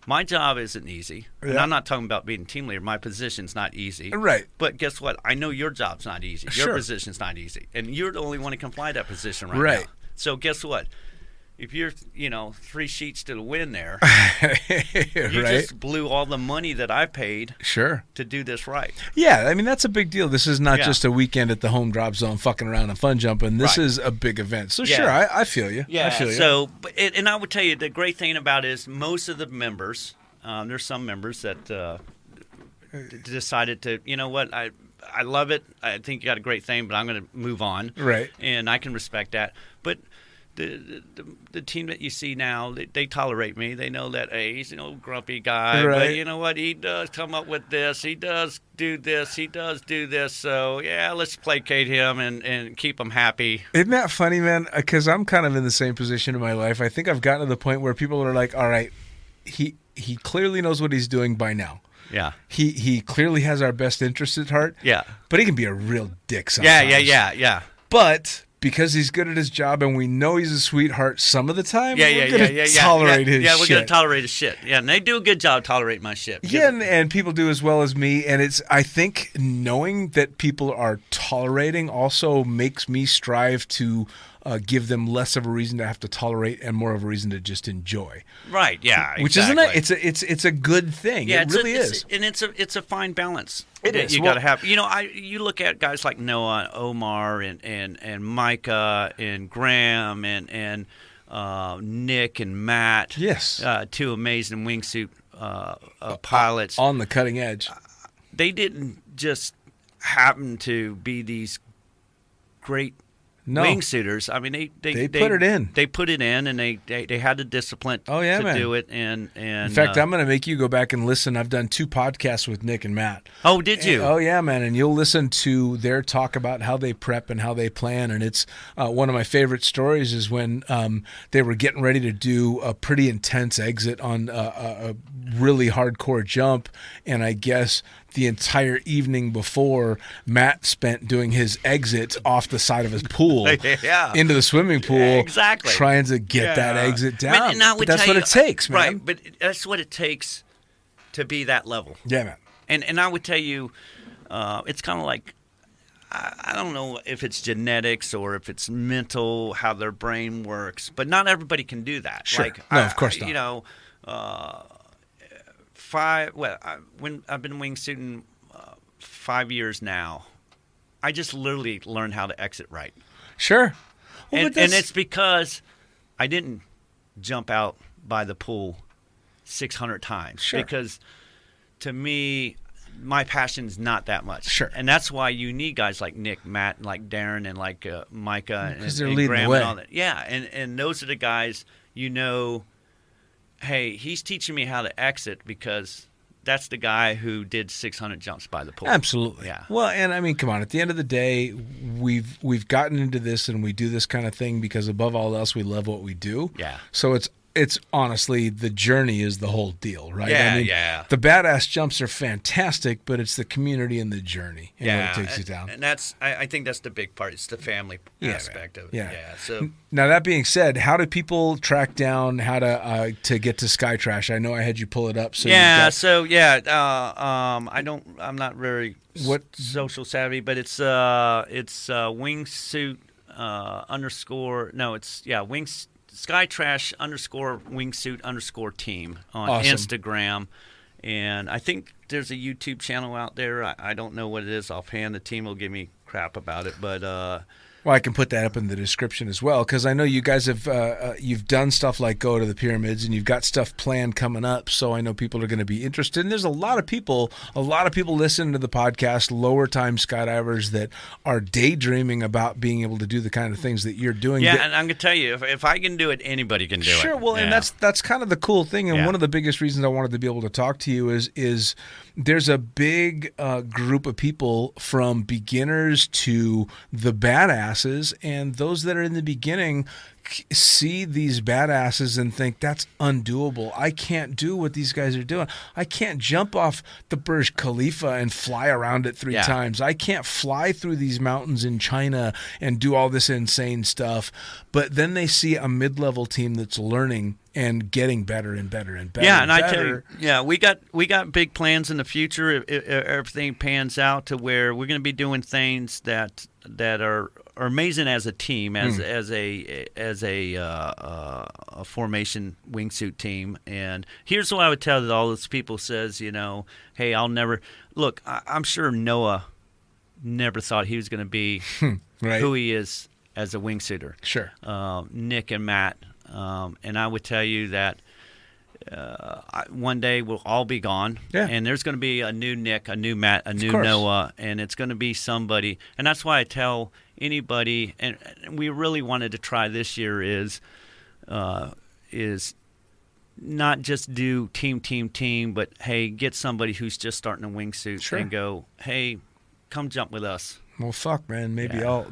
My job isn't easy. Yeah. And I'm not talking about being team leader. My position's not easy. Right. But guess what? I know your job's not easy. Sure. Your position's not easy. And you're the only one who can fly that position right Right. now. So guess what? If you're, 3 sheets to the wind there, you just blew all the money that I paid Sure. to do this right. Yeah, I mean, that's a big deal. This is not Yeah. just a weekend at the home drop zone fucking around and fun jumping. This is a big event. So Yeah. sure, I feel you. Yeah. I feel you. So, and I would tell you, the great thing about it is most of the members, there's some members that decided to, you know what, I love it. I think you got a great thing, but I'm going to move on. Right. And I can respect that. But the team that you see now, they tolerate me. They know that, hey, he's an old grumpy guy. Right. But you know what? He does come up with this. He does do this. He does do this. So, yeah, let's placate him and keep him happy. Isn't that funny, man? Because I'm kind of in the same position in my life. I think I've gotten to the point where people are like, all right, he clearly knows what he's doing by now. Yeah. He clearly has our best interest at heart. Yeah. But he can be a real dick sometimes. Yeah. But because he's good at his job and we know he's a sweetheart some of the time, we're going to tolerate his shit. Yeah, we're going to tolerate his shit. Yeah, and they do a good job tolerating my shit. Yeah, and people do as well as me. And I think knowing that people are tolerating also makes me strive to give them less of a reason to have to tolerate and more of a reason to just enjoy. Right, yeah, Which exactly. isn't it? It's a good thing. Yeah, it really is. And it's a fine balance. It is. You got to have. You look at guys like Noah, Omar, and Micah, and Graham, and Nick and Matt. Yes. 2 amazing wingsuit pilots. On the cutting edge. They didn't just happen to be these great wingsuiters. I mean, they put it in. They put it in, and they had the discipline to do it. And in fact, I'm going to make you go back and listen. I've done 2 podcasts with Nick and Matt. Oh, did you? Oh, yeah, man. And you'll listen to their talk about how they prep and how they plan. And it's one of my favorite stories is when they were getting ready to do a pretty intense exit on a really hardcore jump. And I guess the entire evening before, Matt spent doing his exit off the side of his pool into the swimming pool, exactly, trying to get that exit down. But that's what it takes, man. Right, but that's what it takes to be that level. Yeah, man. And I would tell you, it's kind of like, I don't know if it's genetics or if it's mental, how their brain works, but not everybody can do that. Sure. Like, no, of course not. When I've been wingsuiting 5 years now, I just literally learned how to exit right. Sure. Well, and it's because I didn't jump out by the pool 600 times. Sure. Because to me, my passion's not that much. Sure. And that's why you need guys like Nick, Matt, and like Darren, and like Micah, and they're leading Graham the way. and all that. Yeah, and those are the guys, hey, he's teaching me how to exit because that's the guy who did 600 jumps by the pool. Absolutely. Yeah. Well, and I mean, come on. At the end of the day, we've gotten into this and we do this kind of thing because above all else, we love what we do. Yeah. So it's honestly, the journey is the whole deal, right? Yeah, I mean, yeah. The badass jumps are fantastic, but it's the community and the journey and what it takes you down. And that's I think that's the big part. It's the family aspect of it. Yeah. So Now, that being said, how do people track down how to get to Sky Trash? I know I had you pull it up. So I'm not very social savvy, but it's wingsuit Skytrash _wingsuit _team on Awesome. Instagram. And I think there's a YouTube channel out there. I don't know what it is offhand. The team will give me crap about it, but Well, I can put that up in the description as well, because I know you guys have you've done stuff like go to the pyramids, and you've got stuff planned coming up. So I know people are going to be interested. And there's a lot of people listening to the podcast, lower time skydivers that are daydreaming about being able to do the kind of things that you're doing. yeah, and I'm gonna tell you, if I can do it, anybody can do it. Sure, well, Yeah. and that's kind of the cool thing, and Yeah. one of the biggest reasons I wanted to be able to talk to you is there's a big group of people from beginners to the badasses, and those that are in the beginning see these badasses and think that's undoable. I can't do what these guys are doing. I can't jump off the Burj Khalifa and fly around it 3 times. I can't fly through these mountains in China and do all this insane stuff. But then they see a mid-level team that's learning and getting better and better and better. Yeah, and I better. tell you, we got big plans in the future. If everything pans out to where we're going to be doing things that are amazing as a team, as a formation wingsuit team. And here's what I would tell all those people says, hey, I'll never look. I'm sure Noah never thought he was going to be Right. who he is as a wingsuiter. Sure. Nick and Matt. And I would tell you that one day we'll all be gone, and there's going to be a new Nick, a new Matt, a new Noah, and it's going to be somebody. And that's why I tell anybody, and we really wanted to try this year is not just do team, but hey, get somebody who's just starting a wingsuit and go, hey, come jump with us. Well, fuck, man. Maybe I'll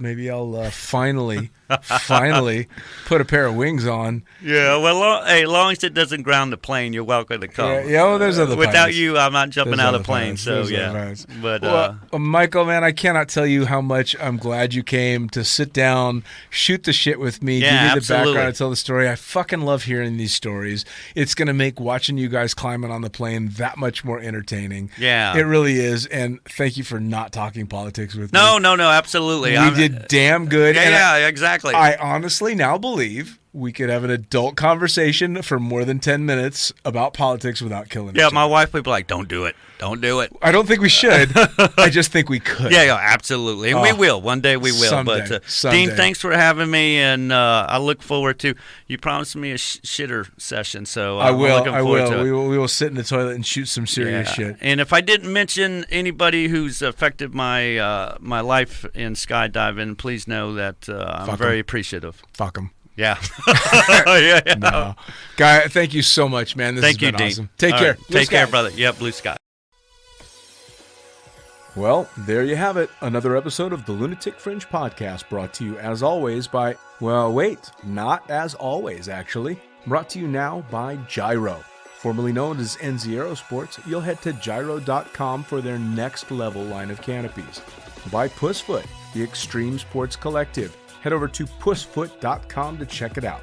finally put a pair of wings on. Yeah, well, hey, as long as it doesn't ground the plane, you're welcome to come. Yeah, well, there's other Without pilots. you, I'm not jumping There's out of other the plane. pilots. So There's other yeah, pilots. but Well, Michael, man, I cannot tell you how much I'm glad you came to sit down, shoot the shit with me, Yeah, give me the absolutely. background, and tell the story. I fucking love hearing these stories. It's going to make watching you guys climbing on the plane that much more entertaining. Yeah. It really is. And thank you for not talking politics with me. no, absolutely. We did damn good. and Yeah, exactly. I honestly now believe we could have an adult conversation for more than 10 minutes about politics without killing each yeah, other. my wife would be like, "Don't do it. Don't do it." I don't think we should. I just think we could. Yeah, absolutely, and we will. One day we will. Someday, But Dean, thanks for having me, and I look forward to. You promised me a shitter session, so I will. I'm looking forward to it. We will sit in the toilet and shoot some serious shit. And if I didn't mention anybody who's affected my my life in skydiving, please know that I'm very appreciative. Fuck them. Yeah. No. Guy, thank you so much, man. This Thank has you, been Dean. awesome. Take All care. right. Blue Take care, skies. brother. Yeah, blue sky. Well, there you have it. Another episode of the Lunatic Fringe podcast brought to you, as always, by, well, wait, not as always, actually. Brought to you now by Gyro. Formerly known as NZ Aerosports, you'll head to gyro.com for their next level line of canopies. By Pussfoot, the Extreme Sports Collective. Head over to pussfoot.com to check it out.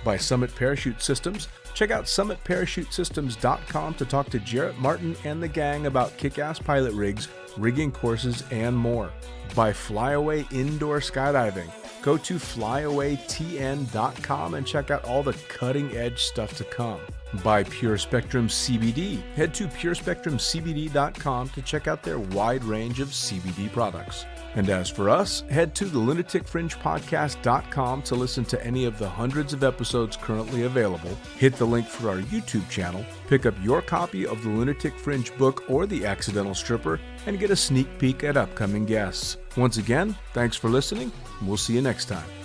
By Summit Parachute Systems, check out summitparachutesystems.com to talk to Jarrett Martin and the gang about kick-ass pilot rigs, rigging courses, and more. By Flyaway Indoor Skydiving, go to flyawaytn.com and check out all the cutting-edge stuff to come. Buy Pure Spectrum CBD. Head to purespectrumcbd.com to check out their wide range of CBD products. And as for us, head to the lunaticfringepodcast.com to listen to any of the hundreds of episodes currently available. Hit the link for our YouTube channel, pick up your copy of the Lunatic Fringe book or The Accidental Stripper, and get a sneak peek at upcoming guests. Once again, thanks for listening, and we'll see you next time.